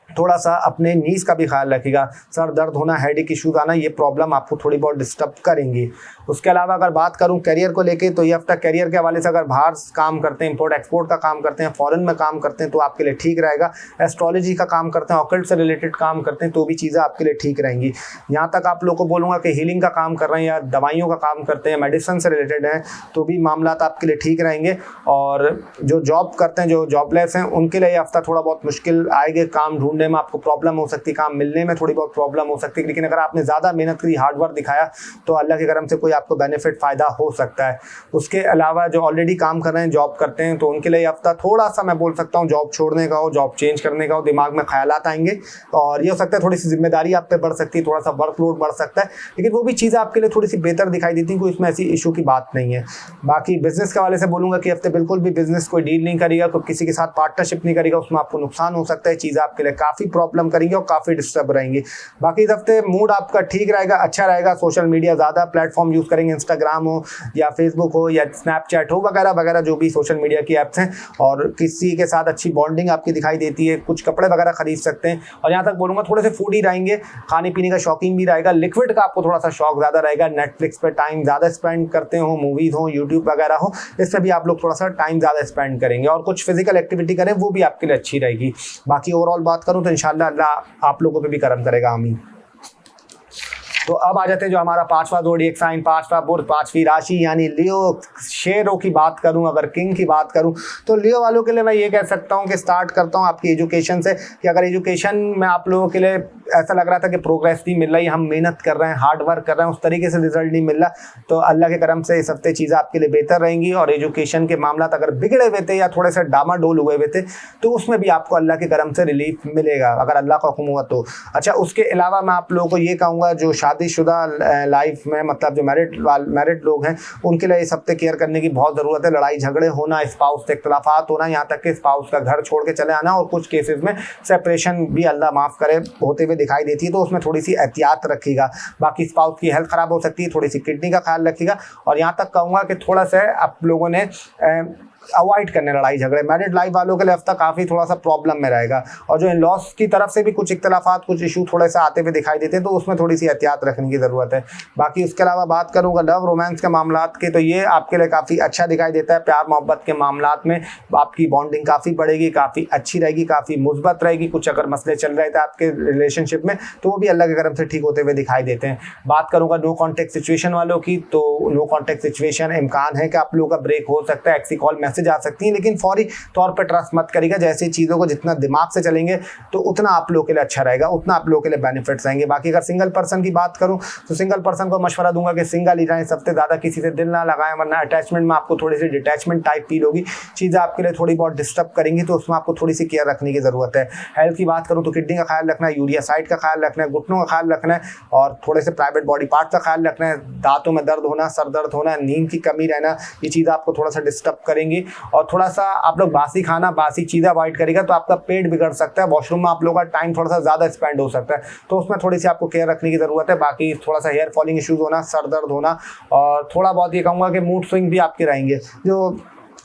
थोड़ा सा अपने नीज का भी ख्याल रखिएगा, सर दर्द होना, हेडेक इशूज आना, ये प्रॉब्लम आपको थोड़ी बहुत डिस्टर्ब करेंगी। उसके अलावा अगर बात करूं करियर को लेके, तो ये हफ्ता करियर के हवाले से अगर बाहर काम करते हैं, इंपोर्ट एक्सपोर्ट का काम करते हैं, फॉरेन में काम करते हैं, तो आपके लिए ठीक रहेगा। एस्ट्रोलॉजी का काम करते हैं, ऑकल्ट से रिलेटेड काम करते हैं, तो भी चीज़ें आपके लिए ठीक रहेंगी। यहाँ तक आप लोग को बोलूँगा कि हीलिंग का काम कर रहे हैं या दवाइयों का काम करते हैं, मेडिसिन से रिलेटेड हैं, तो भी मामला आपके लिए ठीक रहेंगे। और जो जॉब करते हैं, जो जॉबलेस हैं, उनके लिए ये हफ्ता थोड़ा बहुत मुश्किल आएगी, काम ढूंढने में आपको प्रॉब्लम हो सकती है, काम मिलने में थोड़ी बहुत प्रॉब्लम हो सकती है, लेकिन अगर आपने ज़्यादा मेहनत करी, हार्ड वर्क दिखाया, तो अल्लाह के करम से कोई आपको बेनिफिट फ़ायदा हो सकता है। उसके अलावा जो ऑलरेडी काम कर रहे हैं, जॉब करते हैं, तो उनके लिए हफ्ता थोड़ा सा मैं बोल सकता हूँ जॉब छोड़ने का हो, जॉब चेंज करने का हो, दिमाग में ख्यालात आएंगे, और ये हो सकता है थोड़ी सी जिम्मेदारी आप पे बढ़ सकती है, थोड़ा सा वर्कलोड बढ़ सकता है, लेकिन वो भी चीज़ें आपके लिए थोड़ी सी बेहतर दिखाई देती हैं, कोई इसमें ऐसी इशू की बात नहीं है। बाकी बिजनेस के हवाले से बोलूँगा कि हफ्ते बिल्कुल भी बिजनेस कोई डील नहीं करेगा, कोई किसी के साथ पार्टनरशिप नहीं करेगा, उसमें आपको नुकसान हो सकता है, चीज़ें आपके लिए काफ़ी प्रॉब्लम करेंगे और काफ़ी डिस्टर्ब रहेंगे। बाकी इस हफ्ते मूड आपका ठीक रहेगा, अच्छा रहेगा। सोशल मीडिया ज़्यादा प्लेटफॉर्म यूज़ करेंगे, इंस्टाग्राम हो या फेसबुक हो या स्नैपचैट हो वगैरह वगैरह जो भी सोशल मीडिया की ऐप्स हैं, और किसी के साथ अच्छी बॉन्डिंग आपकी दिखाई देती है। कुछ कपड़े वगैरह खरीद सकते हैं। और यहाँ तक बोलूँगा थोड़े से फूडी रहेंगे, खाने पीने का शौकीन भी रहेगा, लिक्विड का आपको थोड़ा सा शौक ज़्यादा रहेगा, नेटफ्लिक्स पे टाइम ज़्यादा स्पेंड करते हो, मूवीज़ हो, यूट्यूब वगैरह हो, इस पर भी आप लोग थोड़ा सा टाइम ज़्यादा स्पेंड करेंगे। और कुछ फिजिकल एक्टिविटी करें, वो भी आपके लिए अच्छी रहेगी। बाकी ओवरऑल बात करूँ तो इंशाल्लाह अल्लाह आप लोगों पे भी करम करेगा, आमीन। तो अब आ जाते हैं जो हमारा पांचवा ज़ोडिएक साइन, पांचवा बुर्ज, पांचवी राशि यानी लियो। शेयरों की बात करूं, अगर किंग की बात करूं तो लियो वालों के लिए मैं ये कह सकता हूं कि स्टार्ट करता हूं आपकी एजुकेशन से, कि अगर एजुकेशन में आप लोगों के लिए ऐसा लग रहा था कि प्रोग्रेस नहीं मिल रही, हम मेहनत कर रहे हैं, हार्ड वर्क कर रहे हैं, उस तरीके से रिजल्ट नहीं मिल रहा, तो अल्लाह के करम से इस हफ्ते चीज़ें आपके लिए बेहतर रहेंगी। और एजुकेशन के मामला अगर बिगड़े हुए थे या थोड़े से डामाडोल हुए हुए थे तो उसमें भी आपको अल्लाह के करम से रिलीफ मिलेगा, अगर अल्लाह का हुक्म हुआ तो। अच्छा, उसके अलावा मैं आप लोगों को ये कहूँगा जो शादीशुदा लाइफ में, मतलब जो मैरिड लोग हैं, उनके लिए इस हफ्ते केयर करने की बहुत ज़रूरत है। लड़ाई झगड़े होना, स्पाउस से इख्तलाफात होना, यहाँ तक कि स्पाउस का घर छोड़ के चले आना, और कुछ केसेस में सेपरेशन भी अल्लाह माफ़ करे होते हुए दिखाई देती है, तो उसमें थोड़ी सी एहतियात रखिएगा। बाकी स्पाउस की हेल्थ ख़राब हो सकती है, थोड़ी सी किडनी का ख्याल रखिएगा। और यहाँ तक कहूँगा कि थोड़ा सा आप लोगों ने अवॉइड करने लड़ाई झगड़े। मैरिड लाइफ वालों के लिए हफ्ता काफ़ी थोड़ा सा प्रॉब्लम में रहेगा। और जो इन लॉस की तरफ से भी कुछ इख्तलाफात, कुछ इशू थोड़े से आते हुए दिखाई देते हैं, तो उसमें थोड़ी सी एहतियात रखने की ज़रूरत है। बाकी उसके अलावा बात करूँगा लव रोमांस के मामलात के, तो ये आपके लिए काफ़ी अच्छा दिखाई देता है। प्यार मोहब्बत के मामलात में आपकी बॉन्डिंग काफ़ी बढ़ेगी, काफ़ी अच्छी रहेगी, काफ़ी मुस्बत रहेगी। कुछ अगर मसले चल रहे थे आपके रिलेशनशिप में तो वो भी अल्लाह के करम से ठीक होते हुए दिखाई देते हैं। बात करूँगा नो कॉन्टैक्ट सिचुएशन वालों की, तो नो कॉन्टैक्ट सिचुएशन इम्कान है कि आप लोगों का ब्रेक हो सकता है, एक्सी कॉल मैसेज आ सकती है, लेकिन फौरी तौर पर ट्रस्ट मत करिएगा। जैसी चीज़ों को जितना दिमाग से चलेंगे तो उतना आप लोगों के लिए अच्छा रहेगा, उतना आप लोगों के लिए बेनिफिट्स आएंगे। बाकी अगर सिंगल पर्सन की बात करूं तो सिंगल पर्सन को मशवरा दूंगा कि सिंगल ही रहें, सबसे ज़्यादा किसी से दिल ना लगाएं, वरना अटैचमेंट में आपको थोड़ी सी डिटैचमेंट टाइप फील होगी, चीज़ें आपके लिए थोड़ी बहुत डिस्टर्ब करेंगी, तो उसमें आपको थोड़ी सी केयर रखने की ज़रूरत है। हेल्थ की बात करूँ तो किडनी का ख्याल रखना है, यूरिया साइड का ख्याल रखना है, घुटनों का ख्याल रखना है, और थोड़े से प्राइवेट बॉडी पार्ट का ख्याल रखना है। दांतों में दर्द होना, सर दर्द होना, नींद की कमी रहना, ये चीज़ आपको थोड़ा सा डिस्टर्ब करेंगी। और थोड़ा सा आप लोग बासी खाना, बासी चीज़ें अवॉइड करेगा तो आपका पेट बिगड़ सकता है, वॉशरूम में आप लोगों का टाइम थोड़ा सा ज़्यादा स्पेंड हो सकता है, तो उसमें थोड़ी सी आपको केयर रखने की ज़रूरत है। बाकी थोड़ा सा हेयर फॉलिंग इश्यूज़ होना, सर दर्द होना, और थोड़ा बहुत ये कहूँगा कि मूड स्विंग भी आपके रहेंगे, जो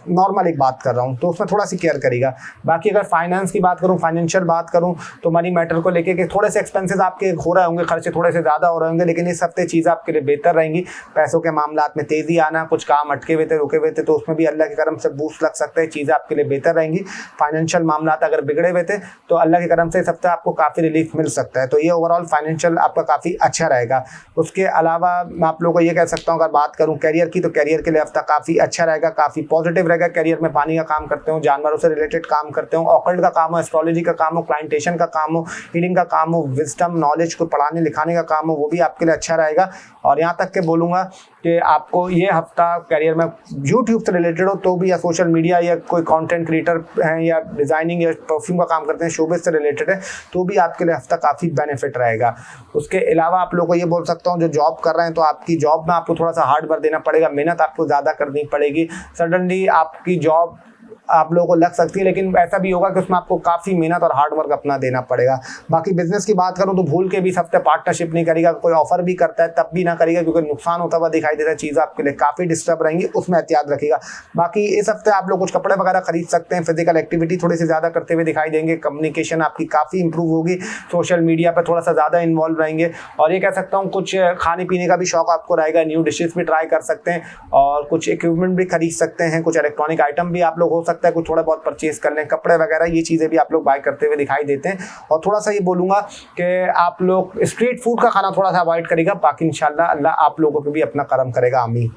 नॉर्मल एक बात कर रहा हूँ, तो उसमें थोड़ा सी केयर करेगा। बाकी अगर फाइनेंस की बात करूँ, फाइनेंशियल बात करूँ, तो मनी मैटर को लेके कि थोड़े से एक्सपेंसेस आपके हो रहे होंगे, खर्चे थोड़े से ज़्यादा हो रहे होंगे, लेकिन इस हफ्ते चीज़ें आपके लिए बेहतर रहेंगी। पैसों के मामलात में तेज़ी आना, कुछ काम अटके हुए थे, रुके हुए थे, तो उसमें भी अल्लाह के करम से बूस्ट लग सकते हैं, चीज़ें आपके लिए बेहतर रहेंगी। फाइनेंशियल मामलात अगर बिगड़े हुए थे तो अल्लाह के करम से इस हफ्ते आपको काफ़ी रिलीफ मिल सकता है, तो ये ओवरऑल फाइनेंशियल आपका काफ़ी अच्छा रहेगा। उसके अलावा मैं आप लोगों को ये कह सकता हूँ, अगर बात करूँ कैरियर की, तो कैरियर के लिए हफ्ता काफ़ी अच्छा रहेगा, काफ़ी पॉजिटिव रहेगा। कैरियर में पानी का काम करते हो, जानवरों से रिलेटेड काम करते हो, ऑकल्ट का काम हो, एस्ट्रोलॉजी का काम हो, क्लाइंटेशन का काम हो, हीलिंग का काम हो, विजडम नॉलेज को पढ़ाने लिखाने का काम हो, वो भी आपके लिए अच्छा रहेगा। और यहाँ तक के बोलूँगा कि आपको ये हफ्ता कैरियर में यूट्यूब से रिलेटेड हो तो भी, या सोशल मीडिया, या कोई कंटेंट क्रिएटर हैं, या डिज़ाइनिंग या परफ्यूम का काम करते हैं, शोबिज़ से रिलेटेड है, तो भी आपके लिए हफ्ता काफ़ी बेनिफिट रहेगा। उसके अलावा आप लोगों को ये बोल सकता हूँ, जो जॉब कर रहे हैं तो आपकी जॉब में आपको थोड़ा सा हार्ड वर्क देना पड़ेगा, मेहनत आपको ज़्यादा करनी पड़ेगी। सडनली आपकी जॉब आप लोगों को लग सकती है, लेकिन ऐसा भी होगा कि उसमें आपको काफ़ी मेहनत और हार्ड वर्क अपना देना पड़ेगा। बाकी बिजनेस की बात करूं तो भूल के भी इस हफ्ते पार्टनरशिप नहीं करेगा, कोई ऑफर भी करता है तब भी ना करेगा, क्योंकि नुकसान होता हुआ दिखाई देता है, चीज़ आपके लिए काफ़ी डिस्टर्ब रहेंगी, उसमें एहतियात रखिएगा। बाकी इस हफ्ते आप लोग कुछ कपड़े वगैरह खरीद सकते हैं, फिजिकल एक्टिविटी थोड़ी सी ज़्यादा करते हुए दिखाई देंगे, कम्युनिकेशन आपकी काफ़ी इंप्रूव होगी, सोशल मीडिया पर थोड़ा सा ज़्यादा इन्वॉल्व रहेंगे, और ये कह सकता हूँ कुछ खाने पीने का भी शौक आपको रहेगा, न्यू डिशेस भी ट्राई कर सकते हैं, और कुछ इक्विपमेंट भी खरीद सकते हैं, कुछ इलेक्ट्रॉनिक आइटम भी आप लोग हो सकता है कुछ थोड़ा बहुत परचेज कर लें, कपड़े वगैरह, ये चीज़ें भी आप लोग बाय करते हुए दिखाई देते हैं। और थोड़ा सा ये बोलूँगा कि आप लोग स्ट्रीट फूड का खाना थोड़ा सा अवॉइड करेगा, बाकी इंशाल्लाह अल्लाह आप लोगों पे भी अपना करम करेगा, आमीन।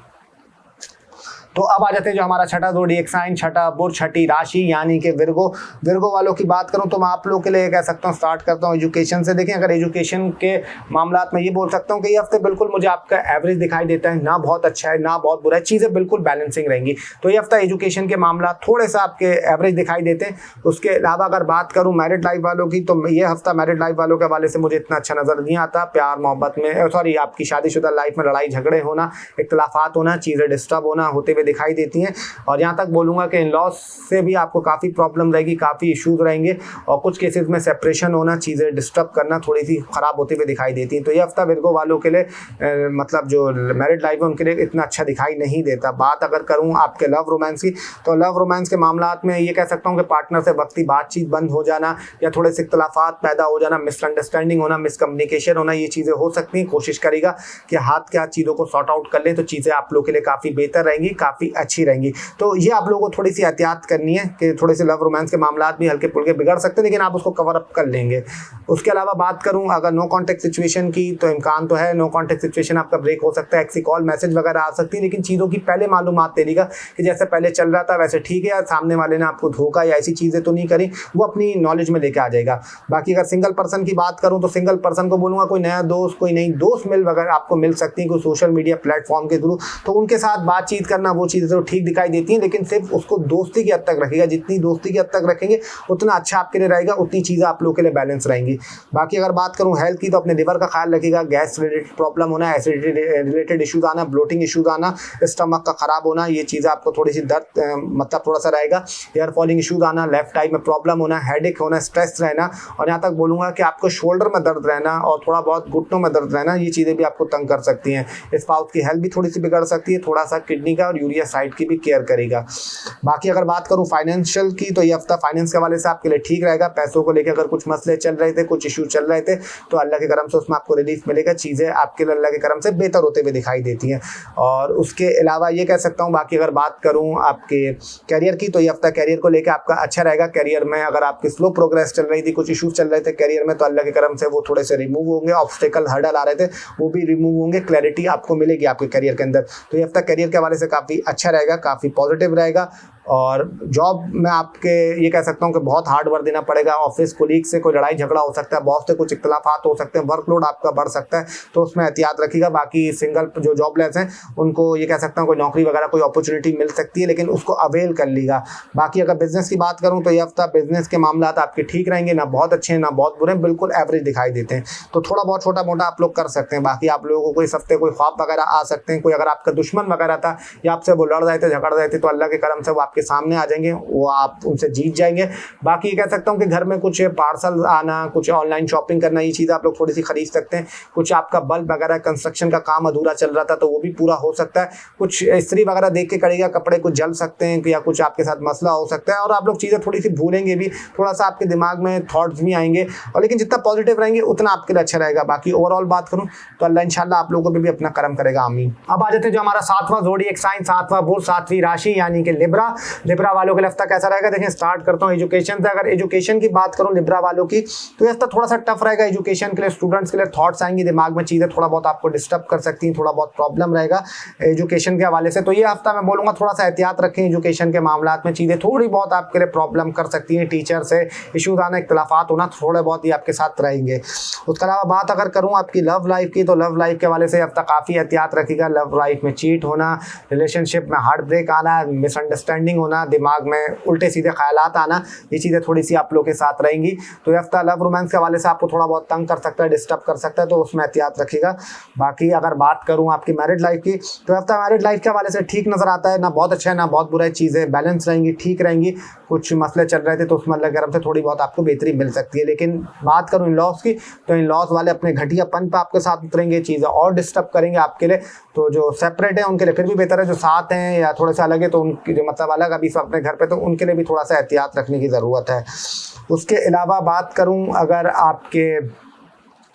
तो अब आ जाते हैं जो हमारा छठा ज़ोडिएक साइन, छठा बुर्ज, छठी राशि यानी कि विर्गो। विर्गो वालों की बात करूं तो मैं आप लोगों के लिए कह सकता हूं, स्टार्ट करता हूं एजुकेशन से। देखें, अगर एजुकेशन के मामलात में ये बोल सकता हूं कि ये हफ्ते बिल्कुल मुझे आपका एवरेज दिखाई देता है, ना बहुत अच्छा है ना बहुत बुरा है, चीज़ें बिल्कुल बैलेंसिंग रहेंगी। तो ये हफ्ता एजुकेशन के मामला थोड़े सा आपके एवरेज दिखाई देते हैं। उसके अलावा अगर बात करूँ मैरिड लाइफ वालों की, तो ये हफ्ता मैरिड लाइफ वालों के हवाले से मुझे इतना अच्छा नज़र नहीं आता। प्यार मोहब्बत में, सॉरी, आपकी शादीशुदा लाइफ में लड़ाई झगड़े होना, इख्तलाफात होना, चीज़ें डिस्टर्ब होना होते हुए दिखाई देती हैं। और यहाँ तक बोलूँगा कि इन लॉस से भी आपको काफ़ी प्रॉब्लम रहेगी, काफ़ी इश्यूज रहेंगे और कुछ केसेस में सेपरेशन होना, चीज़ें डिस्टर्ब करना थोड़ी सी ख़राब होते हुए दिखाई देती हैं। तो ये हफ्ता विर्गो वालों के लिए मतलब जो मैरिड लाइफ है उनके लिए इतना अच्छा दिखाई नहीं देता। बात अगर करूँ आपके लव रोमांस की, तो लव रोमांस के मामलात में ये कह सकता हूँ कि पार्टनर से वक्ती बातचीत बंद हो जाना या थोड़े से इख्तलाफात पैदा हो जाना, मिसअंडरस्टैंडिंग होना, मिसकम्युनिकेशन होना, ये चीज़ें हो सकती हैं। कोशिश करेगा कि हाथ के हाथ चीज़ों को सॉर्ट आउट कर लें तो चीज़ें आप लोगों के लिए काफ़ी बेहतर रहेंगी, काफ़ी अच्छी रहेंगी। तो ये आप लोगों को थोड़ी सी एहतियात करनी है कि थोड़े से लव रोमांस के मामलात भी हल्के फुल्के बिगड़ सकते हैं, लेकिन आप उसको कवर अप कर लेंगे। उसके अलावा बात करूं अगर नो कॉन्टैक्ट सिचुएशन की, तो इम्कान तो है नो कॉन्टैक्ट सिचुएशन आपका ब्रेक हो सकता है, एक्सी कॉल मैसेज वगैरह आ सकती है, लेकिन चीज़ों की पहले मालूमात दे देगा कि जैसे पहले चल रहा था वैसे ठीक है, या सामने वाले ने आपको धोखा या ऐसी चीज़ें तो नहीं करी, वो अपनी नॉलेज में लेके आ जाएगा। बाकी अगर सिंगल पर्सन की बात करूँ तो सिंगल पर्सन को बोलूँगा कोई नया दोस्त, कोई नई दोस्त मिल वगैरह आपको मिल सकती है कोई सोशल मीडिया प्लेटफॉर्म के थ्रू, तो उनके साथ बातचीत करना, वो चीज़ें तो ठीक दिखाई देती हैं, लेकिन सिर्फ उसको दोस्ती की हद तक रखिएगा। जितनी दोस्ती की हद तक रखेंगे उतना अच्छा आपके लिए रहेगा, उतनी चीज़ें आप लोगों के लिए बैलेंस रहेंगी। बाकी अगर बात करूँ हेल्थ की, तो अपने लिवर का ख्याल रखिएगा। गैस रिलेटेड प्रॉब्लम होना, एसिडिटी रिलेटेड इशूज आना, ब्लोटिंग इशूज आना, स्टमक का खराब होना, ये चीज़ें आपको थोड़ी सी दर्द मतलब थोड़ा सा रहेगा। हेयर फॉलिंग इशूज आना, लेफ्ट आई में प्रॉब्लम होना, हेडेक होना, स्ट्रेस रहना, और यहाँ तक बोलूँगा कि आपको शोल्डर में दर्द रहना और थोड़ा बहुत घुटनों में दर्द रहना, ये चीज़ें भी आपको तंग कर सकती हैं। स्पाउस की हेल्थ भी थोड़ी सी बिगड़ सकती है, थोड़ा सा किडनी का और यूरिया साइड की भी केयर करेगा। बाकी अगर बात करूँ फाइनेंशियल की, तो ये हफ्ता फाइनेंस के हवाले से आपके लिए ठीक रहेगा। पैसों को लेकर अगर कुछ मसले चल रहे थे, कुछ इशू चल रहे थे, तो अल्लाह के करम से उसमें आपको रिलीफ मिलेगा। चीज़ें आपके लिए अल्लाह के करम से बेहतर होते हुए दिखाई देती हैं। और उसके अलावा ये कह सकता हूँ, बाकी अगर बात करूँ आपके कैरियर की, तो ये हफ्ता कैरियर को लेकर आपका अच्छा रहेगा। कैरियर में अगर आपकी स्लो प्रोग्रेस चल रही थी, कुछ इशूज चल रहे थे कैरियर में, तो अल्लाह के करम से वो थोड़े से रिमूव होंगे। ऑब्स्टेकल हर्डल आ रहे थे वो भी रिमूव होंगे, क्लैरिटी आपको मिलेगी आपके कैरियर के अंदर। तो ये हफ्ता कैरियर के हवाले से काफ़ी अच्छा रहेगा, काफ़ी पॉजिटिव रहेगा। और जॉब में आपके ये कह सकता हूँ कि बहुत हार्ड वर्क देना पड़ेगा। ऑफिस कोलीग से कोई लड़ाई झगड़ा हो सकता है, बॉस से कुछ इख्तलाफात हो सकते हैं, वर्कलोड आपका बढ़ सकता है, तो उसमें एहतियात रखिएगा। बाकी सिंगल जो जॉबलेस हैं उनको ये कह सकता हूँ कोई नौकरी वगैरह कोई अपॉर्चुनिटी मिल सकती है, लेकिन उसको अवेल कर लीजिएगा। बाकी अगर बिजनेस की बात करूँ तो ये हफ्ता बिजनेस के मामला आपके ठीक रहेंगे, ना बहुत अच्छे हैं ना बहुत बुरे हैं, बिल्कुल एवरेज दिखाई देते हैं। तो थोड़ा बहुत छोटा मोटा आप लोग कर सकते हैं। बाकी आप लोगों को इस हफ्ते कोई ख्वाब वगैरह आ सकते हैं, कोई अगर आपका दुश्मन वगैरह था या आपसे वो लड़ रहे थे, झगड़ रहे थे, तो अल्लाह के करम से वो आपके सामने आ जाएंगे, वो आप उनसे जीत जाएंगे। बाकी कह सकता हूँ कि घर में कुछ पार्सल आना, कुछ ऑनलाइन शॉपिंग करना, ये चीज़ आप लोग थोड़ी सी खरीद सकते हैं। कुछ आपका बल्ब वगैरह कंस्ट्रक्शन का काम अधूरा चल रहा था तो वो भी पूरा हो सकता है। कुछ इस्त्री वगैरह देख के करेगा, कपड़े कुछ जल सकते हैं या कुछ आपके साथ मसला हो सकता है, और आप लोग चीज़ें थोड़ी सी भूलेंगे भी, थोड़ा सा आपके दिमाग में थॉट्स भी आएंगे, और लेकिन जितना पॉजिटिव रहेंगे उतना आपके लिए अच्छा रहेगा। बाकी ओवरऑल बात करूँ तो अल्लाह इंशाल्लाह आप लोगों पे भी अपना करम करेगा, आमीन। अब आ जाते हैं जो हमारा 7वां ज़ोडिएक साइन, 7वां बुर्ज, 7वीं राशि यानी कि लिब्रा। लिब्रा वालों के लिए हफ्ता कैसा रहेगा देखें। स्टार्ट करता हूँ एजुकेशन से। अगर एजुकेशन की बात करूँ लिब्रा वालों की, तो ये हफ्ता थोड़ा सा टफ रहेगा एजुकेशन के लिए। स्टूडेंट्स के लिए थॉट्स आएंगे दिमाग में, चीज़ें थोड़ा बहुत आपको डिस्टर्ब कर सकती हैं, थोड़ा बहुत प्रॉब्लम रहेगा एजुकेशन के हवाले से। तो ये हफ्ता मैं बोलूँगा थोड़ा सा एहतियात रखें एजुकेशन के मामलात में, चीज़ें थोड़ी बहुत आपके लिए प्रॉब्लम कर सकती हैं। टीचर से इशूज आना, इख्तलाफात होना, थोड़े बहुत ही आपके साथ रहेंगे। उसके अलावा बात अगर करूँ आपकी लव लाइफ की, तो लव लाइफ के हवाले से हफ्ता काफ़ी एहतियात रखिएगा। लव लाइफ में चीट होना, रिलेशनशिप में हार्ट ब्रेक आना, मिसअंडरस्टैंडिंग होना, दिमाग में उल्टे सीधे ख्यालात आना, ये चीज़ें थोड़ी सी आप लोग के साथ रहेंगी। तो ये हफ्ता लव रोमांस के हवाले से आपको थोड़ा बहुत तंग कर सकता है, डिस्टर्ब कर सकता है, तो उसमें एहतियात रखिएगा। बाकी अगर बात करूँ आपकी मैरिड लाइफ की, तो हफ्ता मैरिड लाइफ के हवाले से ठीक नज़र आता है, ना बहुत अच्छा है ना बहुत बुरा है, चीज़ें बैलेंस रहेंगी, ठीक रहेंगी। कुछ मसले चल रहे थे तो उसमें अल्लाह की तरफ से थोड़ी बहुत आपको बेहतरी मिल सकती है। लेकिन बात करूँ इन लॉस की, तो इन लॉस वाले अपने घटियापन पर आपके साथ उतरेंगे, चीज़ें और डिस्टर्ब करेंगे आपके लिए। तो जो सेपरेट है उनके लिए फिर भी बेहतर है, जो साथ हैं या थोड़े से अलग है तो उनकी जो मतलब अलग अभी सब अपने घर पे, तो उनके लिए भी थोड़ा सा एहतियात रखने की ज़रूरत है। उसके अलावा बात करूं अगर आपके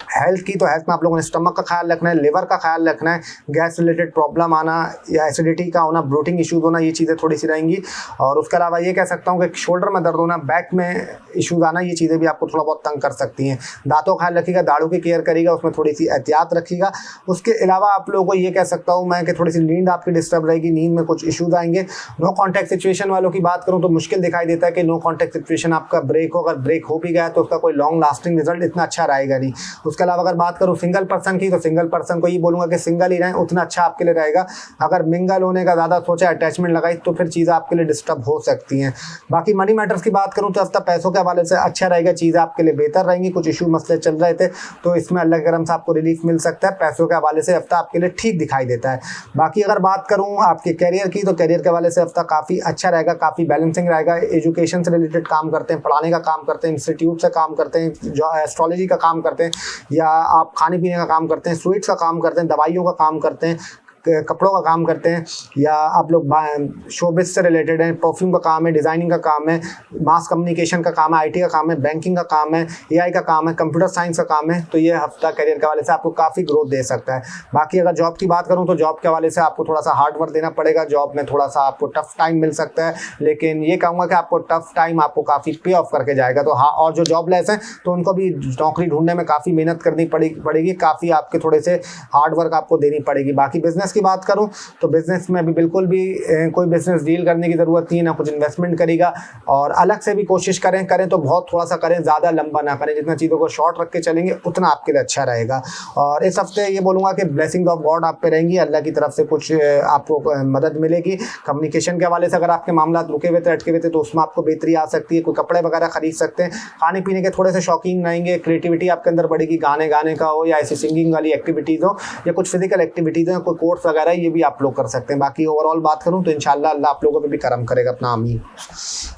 हेल्थ की, तो हेल्थ में आप लोगों ने स्टमक का ख्याल रखना है, लिवर का ख्याल रखना है, गैस रिलेटेड प्रॉब्लम आना या एसिडिटी का होना, ब्लोटिंग इश्यूज होना, ये चीज़ें थोड़ी सी रहेंगी। और उसके अलावा ये कह सकता हूँ कि शोल्डर में दर्द होना, बैक में इश्यूज आना, ये चीज़ें भी आपको थोड़ा बहुत तंग कर सकती हैं। दांतों का ख्याल रखिएगा, दाढ़ों की केयर करिएगा, उसमें थोड़ी सी एहतियात रखिएगा। उसके अलावा आप लोगों को ये कह सकता हूँ मैं कि थोड़ी सी नींद आपकी डिस्टर्ब रहेगी, नींद में कुछ इशूज़ आएंगे। नो कॉन्टैक्ट सिचुएशन वालों की बात करूँ तो मुश्किल दिखाई देता है कि नो कॉन्टैक्ट सिचुएशन आपका ब्रेक हो। अगर ब्रेक हो भी गया तो उसका कोई लॉन्ग लास्टिंग रिजल्ट इतना अच्छा रहेगा नहीं। उसके उसके अलावा अगर बात करूँ सिंगल पर्सन की, तो सिंगल पर्सन को ये बोलूँगा कि सिंगल ही रहें, उतना अच्छा आपके लिए रहेगा। अगर मिंगल होने का ज़्यादा सोचा, अटैचमेंट लगाई, तो फिर चीज़ें आपके लिए डिस्टर्ब हो सकती हैं। बाकी मनी मैटर्स की बात करूँ तो हफ्ता पैसों के हवाले से अच्छा रहेगा, चीज़ें आपके लिए बेहतर रहेंगी। कुछ इशू मसले चल रहे थे तो इसमें अल्लाह के करम से आपको रिलीफ मिल सकता है। पैसों के हवाले से हफ्ता आपके लिए ठीक दिखाई देता है। बाकी अगर बात करूँ आपके करियर की, तो करियर के हवाले से हफ्ता काफ़ी अच्छा रहेगा, काफ़ी बैलेंसिंग रहेगा। एजुकेशन से रिलेटेड काम करते हैं, पढ़ाने का काम करते हैं, इंस्टीट्यूट से काम करते हैं, जो एस्ट्रोलॉजी का काम करते हैं, या आप खाने पीने का काम करते हैं, स्वीट्स का काम करते हैं, दवाइयों का काम करते हैं, कपड़ों का काम करते हैं, या आप लोग शोबिज से रिलेटेड हैं, परफ्यूम का काम है, डिज़ाइनिंग का काम है, मास कम्युनिकेशन का काम है, आईटी का काम है, बैंकिंग का काम है, एआई का काम है, कंप्यूटर साइंस का काम है, तो ये हफ्ता करियर के हवाले से आपको काफ़ी ग्रोथ दे सकता है। बाकी अगर जॉब की बात करूँ तो जॉब के हवाले से आपको थोड़ा सा हार्ड वर्क देना पड़ेगा। जॉब में थोड़ा सा आपको टफ टाइम मिल सकता है, लेकिन ये कहूँगा कि आपको टफ टाइम आपको काफ़ी पे ऑफ करके जाएगा। तो हाँ, और जो जॉबलेस हैं तो उनको भी नौकरी ढूंढने में काफ़ी मेहनत करनी पड़ेगी, काफ़ी आपके थोड़े से हार्ड वर्क आपको देनी पड़ेगी। बाकी बिजनेस की बात करूँ तो बिजनेस में भी बिल्कुल भी कोई बिजनेस डील करने की ज़रूरत नहीं है, ना कुछ इन्वेस्टमेंट करेगा। और अलग से भी कोशिश करें तो बहुत थोड़ा सा करें, ज़्यादा लंबा ना करें। जितना चीज़ों को शॉर्ट रख के चलेंगे उतना आपके लिए अच्छा रहेगा। और इस हफ्ते ये बोलूँगा कि ब्लेसिंग ऑफ गॉड आप पे रहेंगी, अल्लाह की तरफ से कुछ आपको मदद मिलेगी। कम्युनिकेशन के हवाले से अगर आपके मामला रुके हुए थे, अटके हुए थे, तो उसमें आपको बेहतरी आ सकती है। कोई कपड़े वगैरह खरीद सकते हैं, खाने पीने के थोड़े से शौकीन रहेंगे, क्रिएटिविटी आपके अंदर बढ़ेगी, गाने गाने का हो, या ऐसी सिंगिंग वाली एक्टिविटीज़ हो, या कुछ फिजिकल एक्टिविटीज़ हो, कोई कोर्स वगैरह, ये भी आप लोग कर सकते हैं। बाकी ओवरऑल बात करूं तो इंशाल्लाह अल्लाह आप लोगों पे भी करम करेगा अपना, आमीन।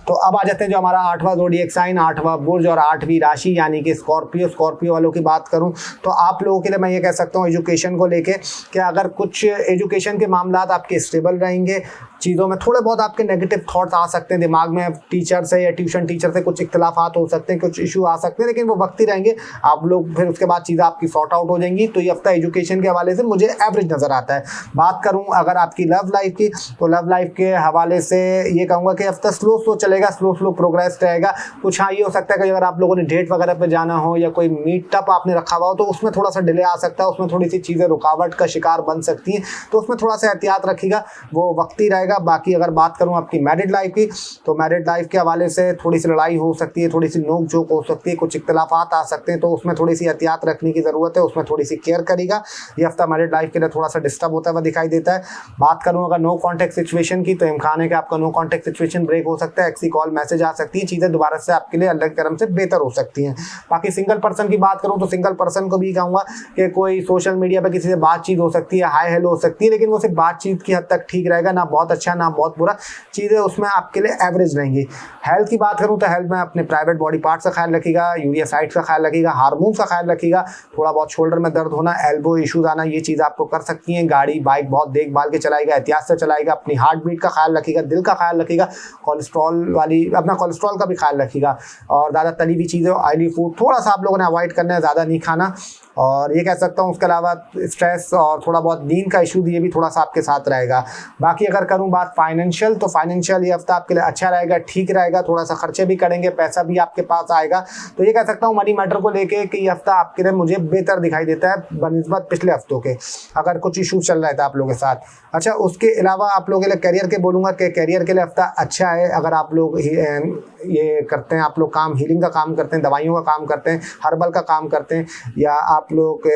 तो अब आ जाते हैं जो हमारा 8वां ज़ोडिएक साइन, 8वां बुर्ज और 8वीं राशि यानी कि स्कॉर्पियो वालों की बात करूं तो आप लोगों के लिए मैं ये कह सकता हूं एजुकेशन को लेके कि अगर कुछ एजुकेशन के मामलात आपके स्टेबल रहेंगे, चीज़ों में थोड़े बहुत आपके नेगेटिव थॉट्स आ सकते हैं दिमाग में, टीचर से या ट्यूशन टीचर से कुछ इख्तलाफात हो सकते हैं, कुछ इशू आ सकते हैं, लेकिन वो वक्त ही रहेंगे। आप लोग फिर उसके बाद चीज़ें आपकी सॉर्ट आउट हो जाएंगी। तो ये हफ्ता एजुकेशन के हवाले से मुझे एवरेज नज़र आता है। बात करूँ अगर आपकी लव लाइफ की, तो लव लाइफ के हवाले से ये कहूँगा कि हफ्ता स्लो चलेगा, स्लो प्रोग्रेस रहेगा। कुछ हाँ ये हो सकता है कि अगर आप लोगों ने डेट वगैरह पे जाना हो या कोई मीटअप आपने रखा हुआ हो तो उसमें थोड़ा सा डिले आ सकता है, उसमें थोड़ी सी चीज़ें रुकावट का शिकार बन सकती हैं, तो उसमें थोड़ा सा एहतियात रखिएगा, वो वक्त ही रहेगा। बाकी अगर बात करूँ आपकी मैरिड लाइफ की, तो मैरिड लाइफ के हवाले से थोड़ी सी लड़ाई हो सकती है, थोड़ी सी नोक झोंक हो सकती है, कुछ इख्तलाफात आ सकते हैं, तो उसमें थोड़ी सी एहतियात रखने की ज़रूरत है, उसमें थोड़ी सी केयर करेगा। ये हफ्ता मैरिड लाइफ के लिए थोड़ा सा डिस्टर्ब होता हुआ दिखाई देता है। बात करूँ अगर नो कॉन्टैक्ट सिचुएशन की, तो इम्कान है कि आपका नो कॉन्टैक्ट सिचुएशन ब्रेक हो सकता है, एक्सी कॉल मैसेज आ सकती है, चीज़ें दोबारा से आपके लिए अल्लाह के करम से बेहतर हो सकती हैं। बाकी सिंगल पर्सन की बात करूँ तो सिंगल पर्सन को भी कहूँगा कि कोई सोशल मीडिया पर किसी से बातचीत हो सकती है, हाय हेलो हो सकती है, लेकिन वो सिर्फ बातचीत की हद तक ठीक रहेगा, ना बहुत अच्छा ना बहुत बुरा, चीज़ें उसमें आपके लिए एवरेज रहेंगी। हेल्थ की बात करूँ तो हेल्थ में अपने प्राइवेट बॉडी पार्ट्स का ख्याल रखिएगा, यूरिया साइट्स का ख्याल रखिएगा, हार्मोन्स का ख्याल रखिएगा, थोड़ा बहुत शोल्डर में दर्द होना, एल्बो इशूज़ आना, ये चीज़ आपको कर सकती हैं। गाड़ी बाइक बहुत देखभाल के चलाएगा, एहतियात से चलाएगा, अपनी हार्ट बीट का ख्याल रखिएगा, दिल का ख्याल रखिएगा, अपना कोलेस्ट्रॉल का भी ख्याल रखिएगा। और ज़्यादा तली हुई चीज़ें, ऑयली फूड थोड़ा सा आप लोगों ने अवॉइड करना है, ज़्यादा नहीं खाना। और ये कह सकता हूँ उसके अलावा स्ट्रेस और थोड़ा बहुत नींद का इशू, ये भी थोड़ा सा आपके साथ रहेगा। बाकी अगर करूँ बात फाइनेंशियल, तो फाइनेंशियल ये हफ्ता आपके लिए अच्छा रहेगा, ठीक रहेगा, थोड़ा सा खर्चे भी करेंगे, पैसा भी आपके पास आएगा। तो ये कह सकता हूँ मनी मैटर को लेके कि ये हफ्ता आपके लिए मुझे बेहतर दिखाई देता है बनिस्बत पिछले हफ्तों के, अगर कुछ इशू चल रहा था आप लोगों के साथ। अच्छा, उसके अलावा आप लोगों के लिए करियर के बोलूँगा कि करियर के लिए हफ्ता अच्छा है। अगर आप लोग ये करते हैं, आप लोग काम हीलिंग का काम करते हैं, दवाइयों का काम करते हैं, हर्बल का काम करते हैं, या आप लोग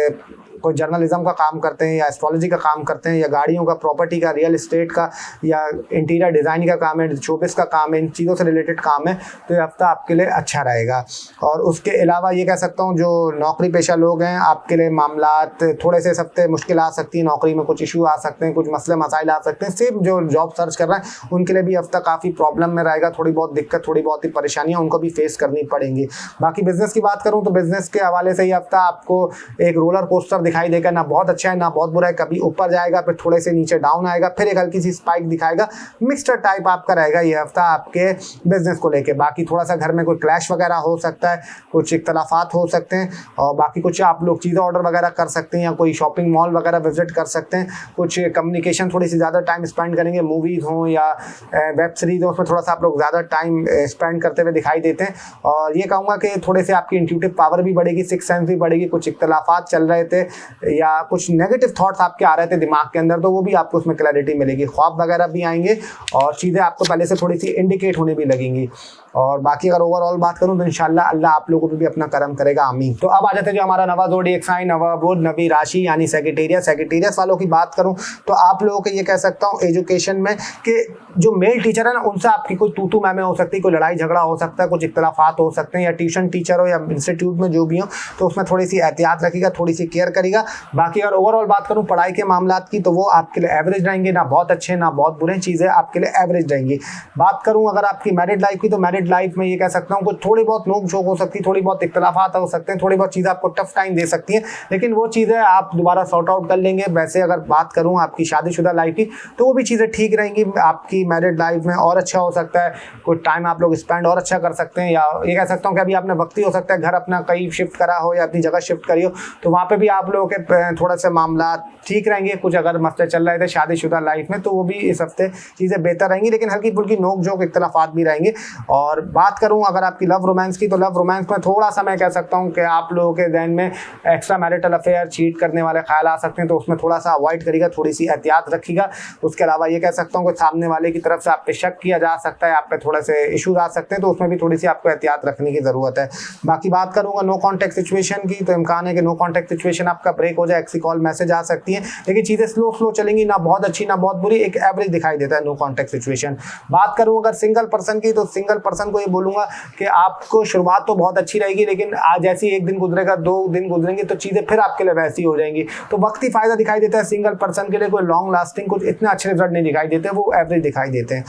कोई जर्नलिज्म का काम करते हैं, या एस्ट्रोलॉजी का काम करते हैं, या गाड़ियों का, प्रॉपर्टी का, रियल एस्टेट का, या इंटीरियर डिज़ाइनिंग का काम है, शोबिस का काम है, इन चीज़ों से रिलेटेड काम है, तो ये हफ्ता आपके लिए अच्छा रहेगा। और उसके अलावा ये कह सकता हूँ जो नौकरी पेशा लोग हैं, आपके लिए मामलात थोड़े से हफ्ते मुश्किल आ सकती है, नौकरी में कुछ इशू आ सकते हैं, कुछ मसले मसाइल आ सकते हैं। सिर्फ जो जॉब सर्च कर रहे हैं उनके लिए भी हफ्ता काफ़ी प्रॉब्लम में रहेगा, थोड़ी बहुत दिक्कत, थोड़ी बहुत ही परेशानियाँ उनको भी फेस करनी पड़ेंगी। बाकी बिजनेस की बात करूँ तो बिजनेस के हवाले से ये हफ्ता आपको एक रोलर कोस्टर दिखाई देगा, ना बहुत अच्छा है ना बहुत बुरा है, कभी ऊपर जाएगा फिर थोड़े से नीचे डाउन आएगा, फिर एक हल्की सी स्पाइक दिखाएगा, मिक्सचर टाइप आपका रहेगा ये हफ्ता आपके बिजनेस को लेके। बाकी थोड़ा सा घर में कोई क्लैश वगैरह हो सकता है, कुछ इख्तलाफात हो सकते हैं, और बाकी कुछ आप लोग चीज़ें ऑर्डर वगैरह कर सकते हैं, या कोई शॉपिंग मॉल वगैरह विजिट कर सकते हैं, कुछ कम्युनिकेशन थोड़ी सी ज़्यादा टाइम स्पेंड करेंगे, मूवीज़ हों या वेब सीरीज हो, उसमें थोड़ा सा आप लोग ज़्यादा टाइम स्पेंड करते हुए दिखाई देते हैं। और ये कहूँगा कि थोड़े से आपकी इंट्यूटिव पावर भी बढ़ेगी, सिक्स सेंस भी बढ़ेगी। कुछ इख्तलाफात चल रहे थे या कुछ नेगेटिव थॉट्स आपके आ रहे थे दिमाग के अंदर, तो वो भी आपको उसमें क्लैरिटी मिलेगी। ख्वाब वगैरह भी आएंगे और चीज़ें आपको पहले से थोड़ी सी इंडिकेट होने भी लगेंगी। और बाकी अगर ओवरऑल बात करूं तो इंशाल्लाह अल्लाह आप लोगों पे भी अपना करम करेगा, आमीन। तो अब आ जाते हैं जो हमारा नवा ज़ोडिएक साइन, नवा बुर्ज, नवी राशि यानी सेजिटेरियस वालों की बात करूं तो आप लोगों के ये कह सकता हूं एजुकेशन में कि जो मेल टीचर है ना, उनसे आपकी कोई तू मैमे हो सकती है, कोई लड़ाई झगड़ा हो सकता है, कुछ इख्तलाफात हो सकते हैं, या ट्यूशन टीचर हो या इंस्टीट्यूट में जो भी हो, तो उसमें थोड़ी सी एहतियात रखिएगा, थोड़ी सी केयर करेगा। बाकी अगर ओवरऑल बात करूँ पढ़ाई के मामला की तो वो आपके लिए एवरेज रहेंगे, ना बहुत अच्छे ना बहुत बुरे, चीज़ें आपके लिए एवरेज रहेंगी। बात करूँ अगर आपकी मैरिड लाइफ की तो मैरिड लाइफ में ये कह सकता हूँ कुछ थोड़ी बहुत नोक झोंक हो सकती है, थोड़ी बहुत इख्तलाफात हो सकते हैं, थोड़ी बहुत चीज़ें आपको टफ टाइम दे सकती हैं, लेकिन वो चीज़ें आप दोबारा सॉर्ट आउट कर लेंगे। वैसे अगर बात करूँ आपकी शादीशुदा लाइफ की तो वो भी चीज़ें ठीक रहेंगी। आपकी मैरिड लाइफ में और अच्छा हो सकता है, कुछ टाइम आप लोग स्पेंड और अच्छा कर सकते हैं, या ये कह सकता हूँ कि अभी आपने वक्त ही हो सकता है घर अपना कहीं शिफ्ट करा हो या अपनी जगह शिफ्ट करी हो, तो वहाँ पे भी आप लोगों के थोड़ा सा मामला ठीक रहेंगे। कुछ अगर मसले चल रहे थे शादीशुदा लाइफ में तो वो भी इस हफ्ते चीज़ें बेहतर रहेंगी, लेकिन हल्की फुल्की नोक झोंक इख्तलाफात भी रहेंगे। और बात करूँ अगर आपकी लव रोमांस की तो लव रोमांस में थोड़ा सा मैं कह सकता हूँ कि आप लोगों के ध्यान में एक्स्ट्रा मैरिटल अफेयर, चीट करने वाले ख्याल आ सकते हैं, तो उसमें थोड़ा सा अवॉइड करिएगा, थोड़ी सी एहतियात रखिएगा। उसके अलावा ये कह सकता हूँ कि सामने वाले की तरफ से आप पे शक किया जा सकता है, आप पे थोड़े से इशूज आ सकते हैं, तो उसमें भी थोड़ी सी आपको एहतियात रखने की ज़रूरत है। बाकी बात करूँगा नो कॉन्टैक्ट सिचुएशन की तो इम्कान है कि नो कॉन्टैक्ट सिचुएशन आपका ब्रेक हो जाए, एक्सी कॉल मैसेज आ सकती है, लेकिन चीज़ें स्लो चलेंगी, ना बहुत अच्छी ना बहुत बुरी, एक एवरेज दिखाई देता है नो कॉन्टैक्ट सिचुएशन। बात करूँ अगर सिंगल पर्सन की तो सिंगल पर्सन को ये बोलूँगा कि आपको शुरुआत तो बहुत अच्छी रहेगी, लेकिन आज जैसे एक दिन गुजरेगा, 2 दिन गुजरेंगे तो चीज़ें फिर आपके लिए वैसी हो जाएंगी। तो वक्त ही फायदा दिखाई देता है सिंगल पर्सन के लिए, कोई लॉन्ग लास्टिंग कुछ इतने अच्छे रिजल्ट नहीं दिखाई देते, वो एवरेज दिखाई देते हैं।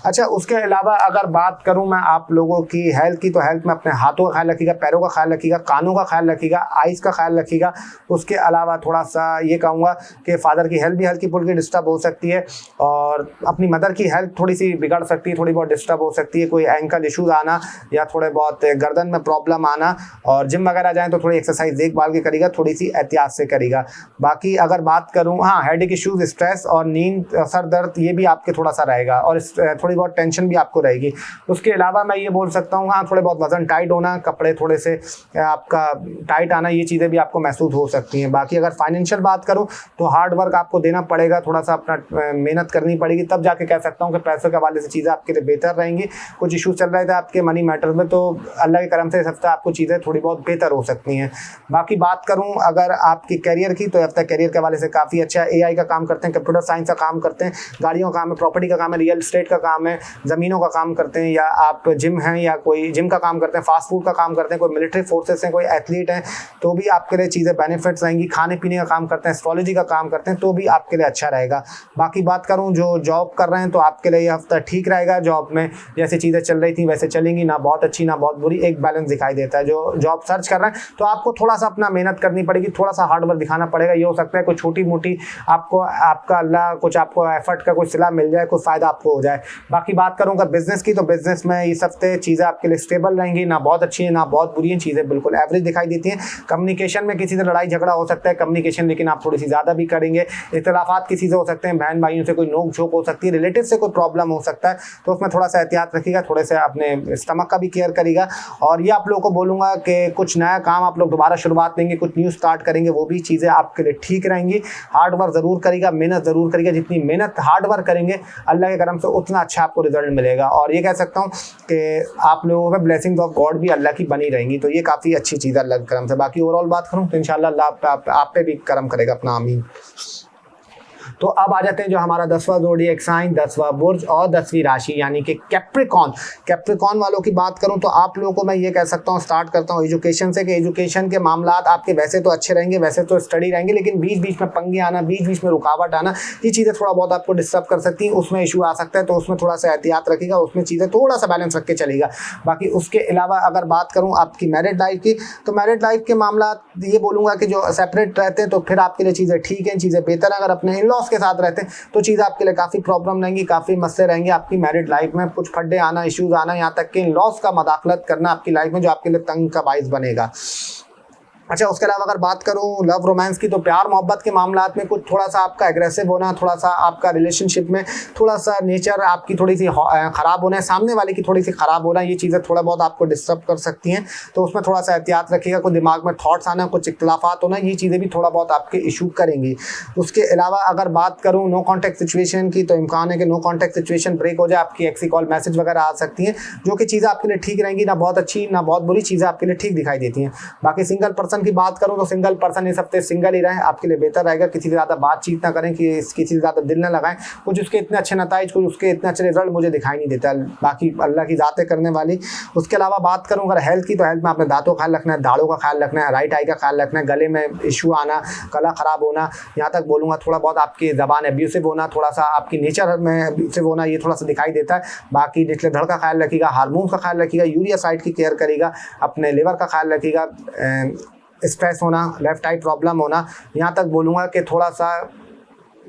अच्छा, उसके अलावा अगर बात करूं मैं आप लोगों की हेल्थ की तो हेल्थ में अपने हाथों का ख्याल रखिएगा, पैरों का ख्याल रखिएगा, कानों का ख्याल रखिएगा, आइज़ का ख्याल रखिएगा। उसके अलावा थोड़ा सा ये कहूँगा कि फादर की हेल्थ भी हल्की फुल्की डिस्टर्ब हो सकती है, और अपनी मदर की हेल्थ थोड़ी सी बिगड़ सकती है, थोड़ी बहुत डिस्टर्ब हो सकती है, कोई एंकल इशूज़ आना या थोड़े बहुत गर्दन में प्रॉब्लम आना। और जिम वगैरह जाएँ तो थोड़ी एक्सरसाइज देखभाल के करिएगा, थोड़ी सी एहतियात से करिएगा। बाकी अगर बात करूँ हाँ हेडेक इशूज़, स्ट्रेस और नींद, सर दर्द, ये भी आपके थोड़ा सा रहेगा, और थोड़ी बहुत टेंशन भी आपको रहेगी। उसके अलावा मैं ये बोल सकता हूँ हाँ थोड़े बहुत वजन टाइट होना, कपड़े थोड़े से आपका टाइट आना, ये चीज़ें भी आपको महसूस हो सकती हैं। बाकी अगर फाइनेंशियल बात करूँ तो हार्ड वर्क आपको देना पड़ेगा, थोड़ा सा अपना मेहनत करनी पड़ेगी, तब जाके कह सकता हूँ कि पैसों के हवाले से चीज़ें आपके लिए बेहतर रहेंगी। कुछ इशूज़ चल रहे थे आपके मनी मैटर में, तो अल्लाह के करम से इस हफ्ते आपको चीज़ें थोड़ी बहुत बेहतर हो सकती हैं। बाकी बात करूँ अगर आपकी करियर की तो हफ्ता करियर के हवाले से काफ़ी अच्छा है। AI का काम करते हैं, कंप्यूटर साइंस का काम करते हैं, गाड़ियों का काम है, प्रॉपर्टी का काम है, रियल एस्टेट का काम है, ज़मीनों का काम करते हैं, या आप जिम हैं या कोई जिम का काम करते हैं, फास्ट फूड का काम करते हैं, कोई मिलिट्री फोर्सेस हैं, कोई एथलीट हैं, तो भी आपके लिए चीज़ें बेनिफिट्स रहेंगी। खाने पीने का काम करते हैं, एस्ट्रोलॉजी का काम करते हैं, तो भी आपके लिए अच्छा रहेगा। बाकी बात करूँ जो जॉब कर रहे हैं तो आपके लिए ये हफ्ता ठीक रहेगा। जॉब में जैसे चीज़ें चल रही थी वैसे चलेंगी, ना बहुत अच्छी ना बहुत बुरी, एक बैलेंस दिखाई देता है। जो जॉब सर्च कर रहे हैं तो आपको थोड़ा सा अपना मेहनत करनी पड़ेगी, थोड़ा सा हार्ड वर्क दिखाना पड़ेगा। ये हो सकता है कोई छोटी मोटी आपको आपका अल्लाह कुछ आपको एफर्ट का कुछ सिला मिल जाए, कुछ फ़ायदा आपको हो जाए। बाकी बात करूँगा बिजनेस की तो बिजनेस में इस हफ्ते चीज़ें आपके लिए स्टेबल रहेंगी, ना बहुत अच्छी है ना बहुत बुरी हैं, चीज़ें बिल्कुल एवरेज दिखाई देती हैं। कम्युनिकेशन में किसी से लड़ाई झगड़ा हो सकता है कम्युनिकेशन, लेकिन आप थोड़ी सी ज़्यादा भी करेंगे। इख्तलाफात किसी से हो सकते हैं, बहन भाइयों से कोई नोक झोंक हो सकती है, रिलेटिव से कोई प्रॉब्लम हो सकता है, तो उसमें थोड़ा सा एहतियात रखिएगा, थोड़े से अपने स्टमक का भी केयर करिएगा। और ये आप लोगों को बोलूँगा कि कुछ नया काम आप लोग दोबारा शुरुआत देंगे, कुछ न्यू स्टार्ट करेंगे, वो भी चीज़ें आपके लिए ठीक रहेंगी। हार्ड वर्क ज़रूर करिएगा, मेहनत ज़रूर करिएगा, जितनी मेहनत हार्ड वर्क करेंगे अल्लाह के करम से उतना अच्छा आपको रिजल्ट मिलेगा। और ये कह सकता हूँ कि आप लोगों में ब्लेसिंग्स ऑफ गॉड भी अल्लाह की बनी रहेंगी, तो ये काफ़ी अच्छी चीज़ है अल्लाह के करम से। बाकी ओवरऑल बात करूँ तो इंशाल्लाह अल्लाह आप पे भी करम करेगा अपना, आमीन। तो अब आ जाते हैं जो हमारा 10वां ज़ोडिएक साइन, 10वां बुर्ज और 10वीं राशि यानी कि कैप्रिकॉर्न। कैप्रिकॉर्न वालों की बात करूं तो आप लोगों को मैं ये कह सकता हूं, स्टार्ट करता हूं एजुकेशन से, कि एजुकेशन के मामलात आपके वैसे तो अच्छे रहेंगे, वैसे तो स्टडी रहेंगे, लेकिन बीच बीच में पंगे आना, बीच बीच में रुकावट आना, ये चीज़ें थोड़ा बहुत आपको डिस्टर्ब कर सकती हैं, उसमें इशू आ सकता है, तो उसमें थोड़ा सा एहतियात रखिएगा, उसमें चीज़ें थोड़ा सा बैलेंस रख के चलेगा। बाकी उसके अलावा अगर बात करूँ आपकी मैरिड लाइफ की तो मैरिड लाइफ के मामला ये बोलूँगा कि जो सेपरेट रहते हैं तो फिर आपके लिए चीज़ें ठीक हैं, चीज़ें बेहतर हैं। अगर अपने इन लॉज के साथ रहते हैं तो चीज़ आपके लिए काफ़ी प्रॉब्लम रहेंगी, काफ़ी मसले रहेंगे आपकी मैरिड लाइफ में, कुछ फड्डे आना, इश्यूज आना, यहाँ तक कि इन लॉस का मदाखलत करना आपकी लाइफ में, जो आपके लिए तंग का बाइस बनेगा। अच्छा, उसके अलावा अगर बात करूं लव रोमांस की, तो प्यार मोहब्बत के मामलात में कुछ थोड़ा सा आपका एग्रेसिव होना, थोड़ा सा आपका रिलेशनशिप में थोड़ा सा नेचर आपकी थोड़ी सी ख़राब होना है, सामने वाले की थोड़ी सी ख़राब होना, ये चीज़ें थोड़ा बहुत आपको डिस्टर्ब कर सकती हैं। तो उसमें थोड़ा सा एहतियात रखिएगा। कुछ दिमाग में थॉट्स आना, कुछ इख्तिलाफात होना, ये चीज़ें भी थोड़ा बहुत आपके इशू करेंगी। उसके अलावा अगर बात करूँ नो कॉन्टैक्ट सिचुएशन की, तो इम्कान है कि नो कॉन्टैक्ट सिचुएशन ब्रेक हो जाए, आपकी एक्सी कॉल मैसेज वगैरह आ सकती हैं, जो कि चीज़ें आपके लिए ठीक रहेंगी, ना बहुत अच्छी ना बहुत बुरी चीज़ें आपके लिए ठीक दिखाई देती हैं। बाकी सिंगल पर्सन की बात करूँ तो सिंगल पर्सन इस हफ्ते सिंगल ही रहें, आपके लिए बेहतर रहेगा। किसी से ज़्यादा बातचीत ना करें, कि किसी से ज़्यादा दिल ना लगाएं। कुछ उसके इतने अच्छे नताइज, कुछ उसके इतने अच्छे रिजल्ट मुझे दिखाई नहीं देता, बाकी अल्लाह की ज़ातें करने वाली। उसके अलावा बात करूँ अगर हेल्थ की, तो हेल्थ में अपने दांतों का ख्याल रखना है, दाढ़ों का ख्याल रखना है, राइट आई का ख्याल रखना है, गले में इशू आना, गला ख़राब होना, यहाँ तक बोलूँगा थोड़ा बहुत आपकी ज़बान एब्यूसिव होना, थोड़ा सा आपकी नेचर में एब्यूसिव होना, ये थोड़ा सा दिखाई देता है। बाकी निचले धड़ का ख्याल रखिएगा, हार्मोन्स का ख्याल रखिएगा, यूरिया साइड की केयर करिएगा, अपने लिवर का ख्याल रखिएगा, स्ट्रेस होना, लेफ्ट आई प्रॉब्लम होना, यहाँ तक बोलूँगा कि थोड़ा सा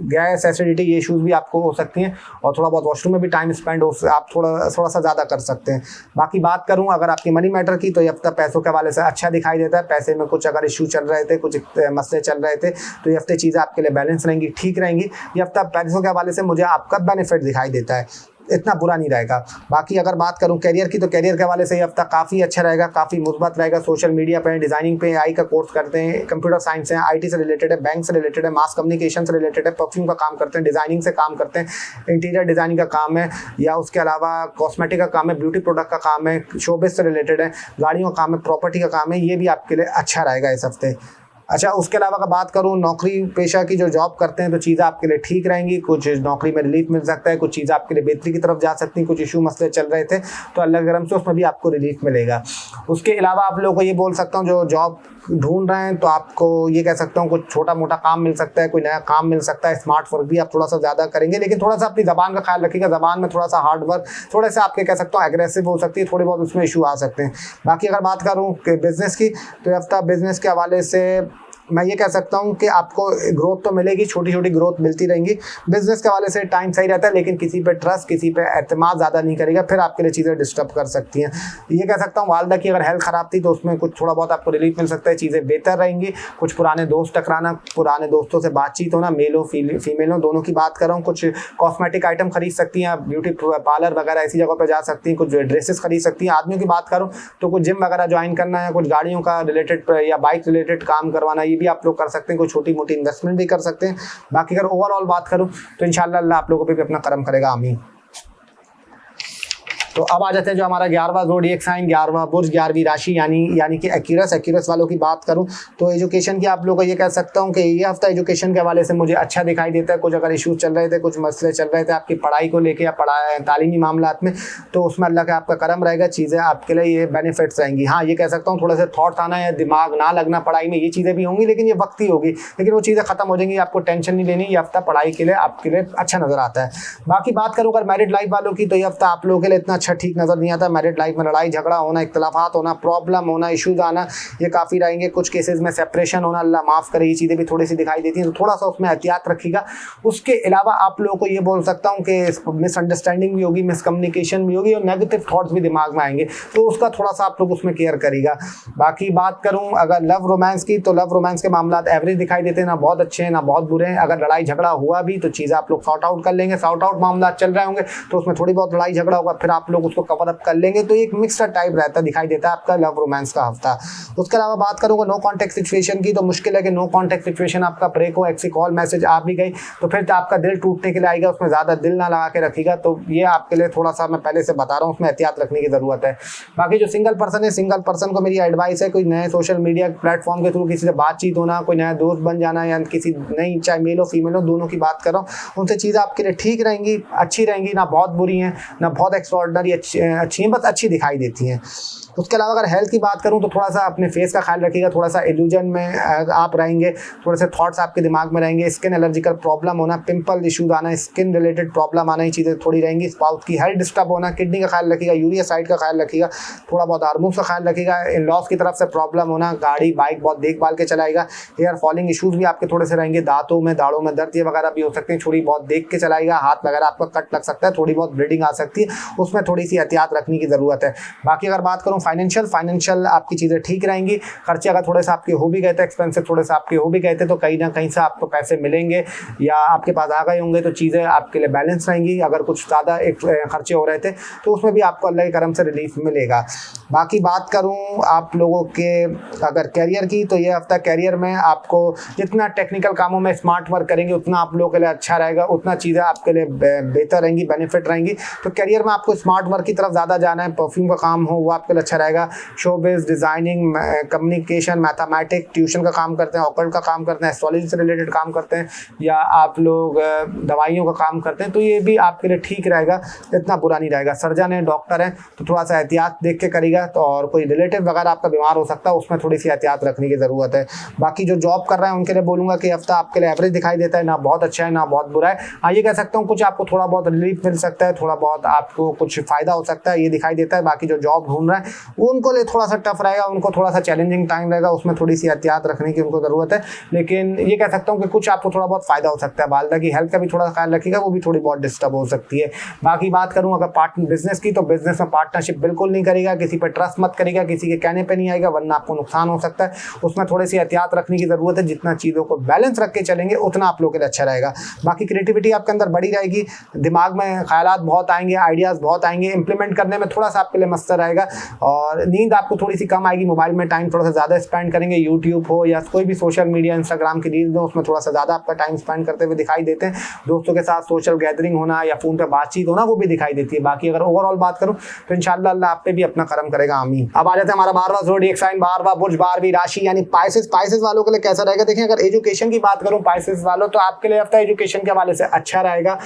गैस एसिडिटी, ये इशूज़ भी आपको हो सकती हैं। और थोड़ा बहुत वॉशरूम में भी टाइम स्पेंड हो, आप थोड़ा सा ज़्यादा कर सकते हैं। बाकी बात करूं अगर आपकी मनी मैटर की, तो ये हफ्ता पैसों के हवाले से अच्छा दिखाई देता है। पैसे में कुछ अगर इशू चल रहे थे, कुछ मसले चल रहे थे, तो ये हफ्ते चीज़ें आपके लिए बैलेंस रहेंगी, ठीक रहेंगी। ये हफ्ता पैसों के हवाले से मुझे आपका बेनिफिट दिखाई देता है, इतना बुरा नहीं रहेगा। बाकी अगर बात करूं करियर की, तो करियर के हवाले से ये हफ्ता काफ़ी अच्छा रहेगा, काफ़ी मुस्बत रहेगा। सोशल मीडिया पे, डिज़ाइनिंग पे, आई का कोर्स करते हैं, कंप्यूटर साइंस है, आईटी से रिलेटेड है, बैंक से रिलेटेड है, मास कम्युनिकेशन से रिलेटेड है, परफ्यूम का काम करते हैं, डिज़ाइनिंग से काम करते हैं, इंटीरियर डिज़ाइनिंग का काम है, या उसके अलावा कॉस्मेटिक का काम है, ब्यूटी प्रोडक्ट का काम है, शोबिज़ से रिलेटेड है, गाड़ियों का काम है, प्रॉपर्टी का काम है, ये भी आपके लिए अच्छा रहेगा इस हफ्ते। अच्छा, उसके अलावा अगर बात करूँ नौकरी पेशा की, जो जॉब करते हैं, तो चीज़ें आपके लिए ठीक रहेंगी। कुछ नौकरी में रिलीफ मिल सकता है, कुछ चीज़ें आपके लिए बेहतरी की तरफ जा सकती हैं। कुछ इशू मसले चल रहे थे, तो अल्लाह के करम से उसमें भी आपको रिलीफ मिलेगा। उसके अलावा आप लोगों को ये बोल सकता हूँ, जो जॉब ढूंढ रहे हैं, तो आपको ये कह सकता हूँ कुछ छोटा मोटा काम मिल सकता है, कोई नया काम मिल सकता है, स्मार्ट वर्क भी आप थोड़ा सा ज़्यादा करेंगे, लेकिन थोड़ा सा अपनी ज़बान का ख्याल रखिएगा। ज़बान में थोड़ा सा हार्ड वर्क, थोड़े से आपके कह सकता हूँ एग्रेसिव हो सकती है, थोड़ी बहुत उसमें इशू आ सकते हैं। बाकी अगर बात करूँ कि बिज़नेस की, तो हफ्ता बिज़नेस के हवाले से मैं ये कह सकता हूँ कि आपको ग्रोथ तो मिलेगी, छोटी छोटी ग्रोथ मिलती रहेंगी। बिजनेस के हवाले से टाइम सही रहता है, लेकिन किसी पे ट्रस्ट, किसी पे एतमाद ज़्यादा नहीं करेगा, फिर आपके लिए चीज़ें डिस्टर्ब कर सकती हैं। ये कह सकता हूँ वालदा की अगर हेल्थ ख़राब थी, तो उसमें कुछ थोड़ा बहुत आपको रिलीफ मिल सकता है, चीज़ें बेहतर रहेंगी। कुछ पुराने दोस्त टकराना, पुराने दोस्तों से बातचीत होना, मेल हो फीमेल हो, दोनों की बात कर रहा हूँ। कुछ कॉस्मेटिक आइटम खरीद सकती हैं, ब्यूटी पार्लर वगैरह ऐसी जगह पर जा सकती हैं। कुछ ड्रेसेस खरीद सकती हैं। आदमियों की बात करूँ तो कुछ जिम वगैरह ज्वाइन करना है, कुछ गाड़ियों का रिलेटेड या बाइक रिलेटेड काम करवाना, ये भी आप लोग कर सकते हैं। कोई छोटी मोटी इन्वेस्टमेंट भी कर सकते हैं। बाकी अगर ओवरऑल बात करूं तो इंशाल्लाह अल्लाह आप लोगों पे भी अपना करम करेगा, आमीन। तो अब आ जाते हैं जो हमारा 11वां ज़ोडिएक साइन, 11वां बुर्ज, 11वीं राशि, यानी कि एक्यूरस वालों की बात करूं तो एजुकेशन की आप लोगों को ये कह सकता हूं कि ये हफ्ता एजुकेशन के हवाले से मुझे अच्छा दिखाई देता है। कुछ अगर इशूज़ चल रहे थे, कुछ मसले चल रहे थे आपकी पढ़ाई को लेकर या तालीमी मामलात में, तो उसमें अल्लाह का आपका करम रहेगा, चीज़ें आपके लिए ये बेनिफिट्स रहेंगी। हाँ, ये कह सकता हूँ थोड़े से थॉट्स आना या दिमाग ना लगना पढ़ाई में, ये चीज़ें भी होंगी, लेकिन ये वक्त ही होगी, लेकिन वो चीज़ें खत्म हो जाएंगी। आपको टेंशन नहीं लेनी, ये हफ्ता पढ़ाई के लिए आपके लिए अच्छा नज़र आता है। बाकी बात करूँ अगर मैरिड लाइफ वालों की, तो ये हफ्ता आप लोगों के लिए इतना अच्छा ठीक नज़र नहीं आता। मैरिड लाइफ में लड़ाई झगड़ा होना, इख्तिलाफात होना, प्रॉब्लम होना, इश्यूज आना, ये काफ़ी रहेंगे। कुछ केसेस में सेपरेशन होना, अल्लाह माफ़ करे, ये चीज़ें भी थोड़ी सी दिखाई देती हैं, तो थोड़ा सा उसमें एहतियात रखिएगा। उसके अलावा आप लोगों को ये बोल सकता हूँ कि मिसअंडरस्टैंडिंग भी होगी, मिसकम्युनिकेशन भी होगी, और नेगेटिव थॉट्स भी दिमाग में आएंगे, तो उसका थोड़ा सा आप लोग उसमें केयर करिएगा। बाकी बात करूँ अगर लव रोमांस की, तो लव रोमांस के मामला एवरेज दिखाई देते हैं, ना बहुत अच्छे हैं ना बहुत बुरे हैं। अगर लड़ाई झगड़ा हुआ भी तो चीज़ें आप लोग सॉर्ट आउट कर लेंगे। सॉर्ट आउट मामला चल रहे होंगे तो उसमें थोड़ी बहुत लड़ाई झगड़ा होगा, फिर आप लोग उसको कवर अप कर लेंगे। तो एक मिक्सड टाइप रहता दिखाई देता है आपका लव रोमांस का हफ्ता। उसके अलावा बात करूँगा नो कॉन्टैक्ट सिचुएशन की, तो मुश्किल है कि नो कॉन्टैक्ट सिचुएशन आपका ब्रेक हो, एक्सी कॉल मैसेज आ भी गई तो फिर तो आपका दिल टूटने के लिए आएगा, उसमें ज़्यादा दिल ना लगा के रखिएगा। तो ये आपके लिए थोड़ा सा मैं पहले से बता रहा हूँ, उसमें एहतियात रखने की ज़रूरत है। बाकी जो सिंगल पर्सन है, सिंगल पर्सन को मेरी एडवाइस है, कोई नए सोशल मीडिया प्लेटफॉर्म के थ्रू किसी से बातचीत होना, कोई नया दोस्त बन जाना, या किसी नई, चाहे मेल हो फीमेल हो, दोनों की बात कर रहा हूँ, उनसे चीज़ें आपके लिए ठीक रहेंगी, अच्छी रहेंगी, ना बहुत बुरी हैं ना बहुत एक्स्ट्राऑर्डिनरी अच्छी हैं, बस अच्छी दिखाई देती हैं। उसके अलावा अगर हेल्थ की बात करूं तो थोड़ा सा अपने फेस का ख्याल रखिएगा, थोड़ा सा इल्यूजन में आप रहेंगे, थोड़े से थॉट्स आपके दिमाग में रहेंगे, स्किन एलर्जिकल प्रॉब्लम होना, पिंपल इशूज आना, स्किन रिलेटेड प्रॉब्लम आना, ये चीज़ें थोड़ी रहेंगी। स्पाउस की हेल्थ डिस्टर्ब होना, किडनी का ख्याल रखिएगा, यूरिया साइड का ख्याल रखिएगा, थोड़ा बहुत हार्मोन्स का ख्याल रखिएगा, इन लॉस की तरफ से प्रॉब्लम होना, गाड़ी बाइक बहुत देखभाल के चलाएगा, हेयर फॉलिंग इशूज़ भी आपके थोड़े से रहेंगे, दांतों में दाढ़ों में दर्द ये वगैरह भी हो सकते हैं, थोड़ी बहुत देख के चलाएगा, हाथ वगैरह आपका कट लग सकता है, थोड़ी बहुत ब्लीडिंग आ सकती है, उसमें थोड़ी सी एहतियात रखने की ज़रूरत है। बाकी अगर बात करूँ फाइनेंशियल आपकी चीज़ें ठीक रहेंगी। खर्चे अगर थोड़े से आपके हो भी गए थे, एक्सपेंसिव थोड़े से आपके हो भी गए थे, तो कहीं ना कहीं से आपको पैसे मिलेंगे या आपके पास आ गए होंगे, तो चीज़ें आपके लिए बैलेंस रहेंगी। अगर कुछ ज़्यादा खर्चे हो रहे थे तो उसमें भी आपको अल्लाह के करम से रिलीफ मिलेगा। बाकी बात करूँ आप लोगों के अगर कैरियर की, तो ये हफ्ता कैरियर में आपको जितना टेक्निकल कामों में स्मार्ट वर्क करेंगे उतना आप लोगों के लिए अच्छा रहेगा, उतना चीज़ें आपके लिए बेहतर रहेंगी, बेनिफिट रहेंगी। तो कैरियर में आपको स्मार्ट वर्क की तरफ ज़्यादा जाना है। परफ्यूम का काम हो वो आपके लिए अच्छा रहेगा। Showbiz, designing, communication, mathematics, tuition का काम करते हैं, ऑकल्ट का काम करते हैं, एस्ट्रोलॉजी से रिलेटेड काम करते हैं, या आप लोग दवाइयों का काम करते हैं, तो ये भी आपके लिए ठीक रहेगा, इतना बुरा नहीं रहेगा। सर्जन है, डॉक्टर है, तो थोड़ा सा एहतियात देख के करेगा। तो और कोई रिलेटिव वगैरह आपका बीमार हो सकता है, उसमें थोड़ी सी एहतियात रखने की ज़रूरत है। बाकी जो जॉब कर रहे हैं उनके लिए बोलूँगा कि हफ्ता आपके लिए एवरेज दिखाई देता है, ना बहुत अच्छा है ना बहुत बुरा है। हाँ, ये कह सकता हूँ कुछ आपको थोड़ा बहुत रिलीफ मिल सकता है, थोड़ा बहुत आपको कुछ फ़ायदा हो सकता है, ये दिखाई देता है। बाकी जो जॉब ढूंढ रहे हैं उनको लिए थोड़ा सा टफ रहेगा, उनको थोड़ा सा चैलेंजिंग टाइम रहेगा, उसमें थोड़ी सी एहतियात रखने की उनको ज़रूरत है। लेकिन ये कह सकता हूँ कि कुछ आपको थोड़ा बहुत फ़ायदा हो सकता है। वालदा की हेल्थ का भी थोड़ा ख्याल रखिएगा, वो भी थोड़ी बहुत डिस्टर्ब हो सकती है। बाकी बात करूँ अगर बिजनेस की, तो बिजनेस में पार्टनरशिप बिल्कुल नहीं करेगा, किसी पर ट्रस्ट मत करेगा, किसी के कहने पे नहीं आएगा, वरना आपको नुकसान हो सकता है। उसमें थोड़ी सी एहतियात रखने की ज़रूरत है। जितना चीज़ों को बैलेंस रख के चलेंगे उतना आप लोगों के लिए अच्छा रहेगा। बाकी क्रिएटिविटी आपके अंदर बढ़ी रहेगी, दिमाग में ख्यालात बहुत आएंगे, आइडियाज़ बहुत आएंगे, इंप्लीमेंट करने में थोड़ा सा आपके लिए मस्त रहेगा। और नींद आपको थोड़ी सी कम आएगी, मोबाइल में टाइम थोड़ा सा ज़्यादा स्पेंड करेंगे, यूट्यूब हो या कोई भी सोशल मीडिया, इंस्टाग्राम की रील्स हो, उसमें थोड़ा सा ज़्यादा आपका टाइम स्पेंड करते हुए दिखाई देते हैं। दोस्तों के साथ सोशल गैदरिंग होना या फ़ोन पर बातचीत होना, वो भी दिखाई देती है। बाकी अगर ओवरऑल बात करूँ तो इंशाल्लाह अल्लाह आप पे भी अपना करम करेगा, आमीन। अब आ जाते हैं हमारा 12वां ज़ोडिएक साइन, 12वां बुर्ज, 12वीं राशि यानी पाइसेस वालों के लिए कैसा रहेगा। देखिए, अगर एजुकेशन की बात करूं पाइसेस वालों, तो आपके लिए हफ्ता एजुकेशन के हवाले से अच्छा रहेगा,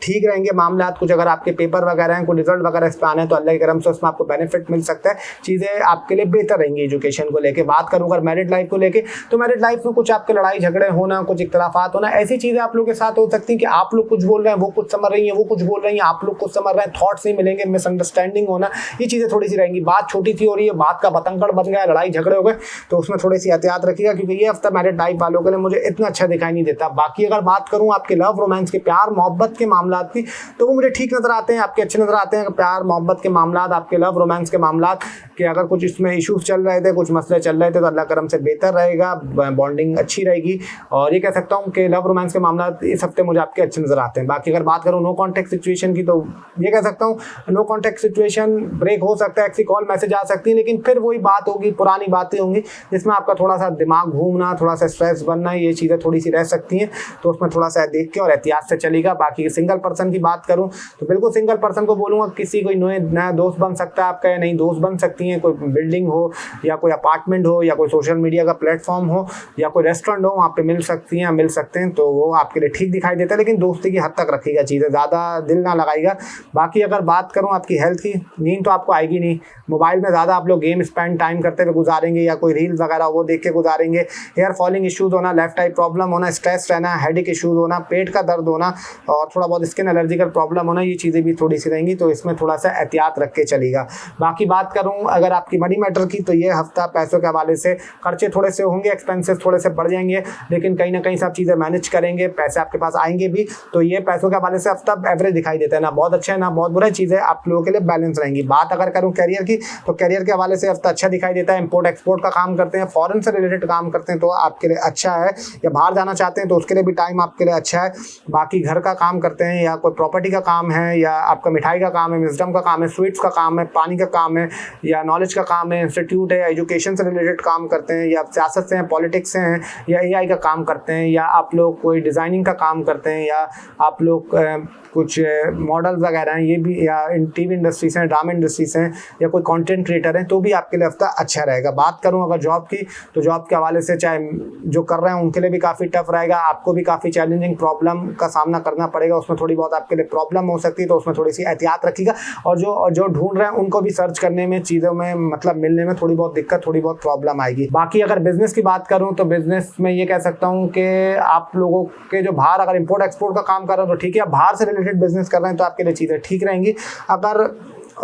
ठीक रहेंगे मामलात। कुछ अगर आपके पेपर वगैरह हैं, कोई रिजल्ट वगैरह इस पर आने हैं, तो अल्लाह के करम से उसमें आपको बेनिफिट मिल सकता है, चीज़ें आपके लिए बेहतर रहेंगी एजुकेशन को लेके। बात करूँ अगर मैरिड लाइफ को लेके, तो मैरिड लाइफ में कुछ आपके लड़ाई झगड़े होना, कुछ इख्तलाफात होना, ऐसी चीज़ें आप लोगों के साथ हो सकती हैं कि आप लोग कुछ बोल रहे हैं, वो कुछ समझ रही है, वो कुछ बोल रही है, आप लोग कुछ समझ रहे हैं, थॉट्स नहीं मिलेंगे, मिसअंडरस्टैंडिंग होना, ये चीज़ें थोड़ी सी रहेंगी। बात छोटी सी हो रही है, बात का बतंगड़ बन गया, लड़ाई झगड़े हो गए, तो उसमें थोड़ी सी एहतियात रखिएगा, क्योंकि ये हफ्ता मैरिड लाइफ वालों के लिए मुझे इतना अच्छा दिखाई नहीं देता। बाकी अगर बात करूँ आपके लव रोमांस के, प्यार मोहब्बत के मामलात की, तो मुझे ठीक नजर आते हैं, आपके अच्छे नजर आते हैं। प्यार मोहब्बत के मामलात, आपके लव रोमांस के मामलात कि अगर कुछ इसमें इश्यूज चल रहे थे, कुछ मसले चल रहे थे, तो अल्लाह करम से बेहतर रहेगा, बॉन्डिंग अच्छी रहेगी। और ये कह सकता हूँ कि लव रोमांस के मामलात इस हफ्ते मुझे आपके अच्छे नजर आते हैं। बाकी अगर बात करूँ नो कॉन्टैक्ट सिचुएशन की, तो ये कह सकता हूँ नो कॉन्टैक्ट सिचुएशन ब्रेक हो सकता है, ऐसी कॉल मैसेज आ सकती है, लेकिन फिर वही बात होगी, पुरानी बातें होंगी, जिसमें आपका थोड़ा सा दिमाग घूमना, थोड़ा सा स्ट्रेस बनना, ये चीज़ें थोड़ी सी रह सकती हैं, तो उसमें थोड़ा सा देख के और एहतियात से चलेगा। बाकी सिंगल पर्सन की बात करूँ तो बिल्कुल सिंगल पर्सन को बोलूँगा, किसी कोई नया दोस्त बन सकता है आपका, या नई दोस्त बन सकती हैं, कोई बिल्डिंग हो या कोई अपार्टमेंट हो या कोई सोशल मीडिया का प्लेटफॉर्म हो या कोई रेस्टोरेंट हो, वहाँ पे मिल सकती हैं, मिल सकते हैं, तो वो आपके लिए ठीक दिखाई देता है। लेकिन दोस्ती की हद तक रखिएगा, चीज़ें ज़्यादा दिल ना लगाइएगा। बाकी अगर बात करूँ आपकी हेल्थ की, नींद तो आपको आएगी नहीं, मोबाइल में ज़्यादा आप लोग गेम स्पेंड टाइम करते हुए गुजारेंगे या कोई रील्स वगैरह वो देख के गुजारेंगे, हेयर फॉलिंग इश्यूज़ होना, लेफ्ट आई प्रॉब्लम होना, स्ट्रेस रहना, हेडेक इश्यूज़ होना, पेट का दर्द होना और थोड़ा बहुत स्किन एलर्जिकल प्रॉब्लम होना, ये चीज़ें भी थोड़ी सी रहेंगी, तो इसमें थोड़ा सा एहतियात रख के चलेगा। बाकी बात करूँ अगर आपकी मनी मैटर की, तो ये हफ्ता पैसों के हवाले से खर्चे थोड़े से होंगे, एक्सपेंसेस थोड़े से बढ़ जाएंगे, लेकिन कहीं ना कहीं सब चीज़ें मैनेज करेंगे, पैसे आपके पास आएंगे भी। तो ये पैसों के हवाले से हफ्ता एवरेज दिखाई देता है, ना बहुत अच्छा है ना बहुत बुरा, चीज़ें आप लोगों के लिए बैलेंस रहेंगी। बात अगर करूँ कैरियर की, तो कैरियर के हवाले से हफ्ता अच्छा दिखाई देता है। इंपोर्ट एक्सपोर्ट का काम करते हैं, फॉरेन से रिलेटेड काम करते हैं, तो आपके लिए अच्छा है, या बाहर जाना चाहते हैं तो उसके लिए भी टाइम आपके लिए अच्छा है। बाकी घर का काम करते हैं या कोई प्रॉपर्टी का काम है, या आपका मिठाई का काम है, विजडम का काम है, स्वीट्स का काम है, पानी का काम है, या नॉलेज का काम है, इंस्टीट्यूट है, एजुकेशन से रिलेटेड काम करते हैं, या सियासत से हैं, पॉलिटिक्स से हैं, या एआई का काम करते हैं, या आप लोग कोई डिज़ाइनिंग का काम करते हैं, या आप लोग कुछ मॉडल्स वगैरह हैं, ये भी, या टीवी इंडस्ट्री से हैं, ड्रामा इंडस्ट्री से हैं, या कोई कंटेंट क्रिएटर हैं, तो भी आपके लिए हफ्ता अच्छा रहेगा। बात करूं अगर जॉब की, तो जॉब के हवाले से चाहे जो कर रहे हैं उनके लिए भी काफ़ी टफ रहेगा, आपको भी काफ़ी चैलेंजिंग प्रॉब्लम का सामना करना पड़ेगा, उसमें थोड़ी बहुत आपके लिए प्रॉब्लम हो सकती है, तो उसमें थोड़ी सी एहतियात रखिएगा। और जो ढूंढ रहे हैं उनको भी सर्च करने में, चीज़ों में मतलब मिलने में थोड़ी बहुत दिक्कत, थोड़ी बहुत प्रॉब्लम आएगी। बाकी अगर बिजनेस की बात करूँ, तो बिजनेस में ये कह सकता हूँ कि आप लोगों के जो बाहर अगर इंपोर्ट एक्सपोर्ट का काम कर रहे हैं तो ठीक है, बाहर से रिलेटेड बिजनेस कर रहे हैं तो आपके लिए चीज़ें ठीक रहेंगी। अगर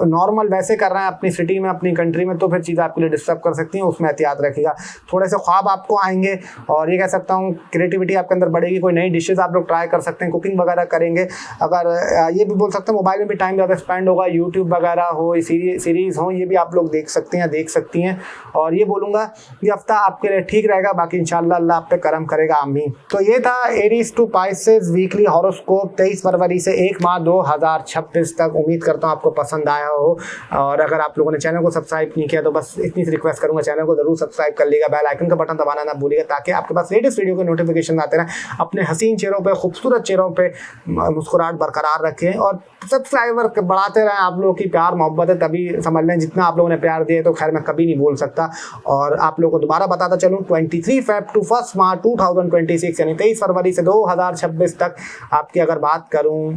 नॉर्मल वैसे कर रहे हैं अपनी सिटी में, अपनी कंट्री में, तो फिर चीज़ें आपके लिए डिस्टर्ब कर सकती हैं, उसमें एहतियात रखिएगा। थोड़े से ख्वाब आपको आएंगे और ये कह सकता हूँ क्रिएटिविटी आपके अंदर बढ़ेगी, कोई नई डिशेज़ आप लोग ट्राई कर सकते हैं, कुकिंग वगैरह करेंगे। अगर ये भी बोल सकते हैं मोबाइल में भी टाइम ज़्यादा स्पेंड होगा, यूट्यूब वगैरह हो, सीरीज़ हो, ये भी आप लोग देख सकते हैं, देख सकती हैं। और ये बोलूँगा ये हफ्ता आपके लिए ठीक रहेगा, बाकी इंशाल्लाह अल्लाह आप पे करम करेगा, आमीन। तो ये था Aries to Pisces weekly horoscope 23 फरवरी से 1 मार्च 2026 तक। उम्मीद करता हूँ आपको पसंद आया हो, और अगर आप लोगों ने चैनल को सब्सक्राइब नहीं किया तो बस इतनी सी रिक्वेस्ट करूँगा, चैनल को जरूर सब्सक्राइब कर लीजिएगा, बेल आइकन का बटन दबाना ना भूलिएगा, ताकि आपके पास लेटेस्ट वीडियो के नोटिफिकेशन आते रहें। अपने हसीन चेहरों पे, खूबसूरत चेहरों पे मुस्कुराहट बरकरार रखें और सब्सक्राइबर बढ़ाते रहें। आप लोगों की प्यार मोहब्बत है, तभी समझ लें जितना आप लोगों ने प्यार दिया तो खैर मैं कभी नहीं बोल सकता। और आप लोगों को दोबारा बताता चलूँ 23 फेब टू 1 मार्च 2026 यानी 23 फरवरी से 2026 तक आपकी अगर बात करूँ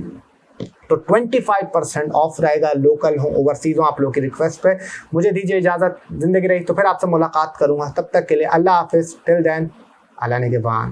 तो 25% ऑफ रहेगा, लोकल हो ओवरसीज हो, आप लोगों की रिक्वेस्ट पे। मुझे दीजिए इजाज़त, ज़िंदगी रही तो फिर आपसे मुलाकात करूँगा, तब तक के लिए अल्लाह हाफिज़, टिल देन अल्लाह ने के बान।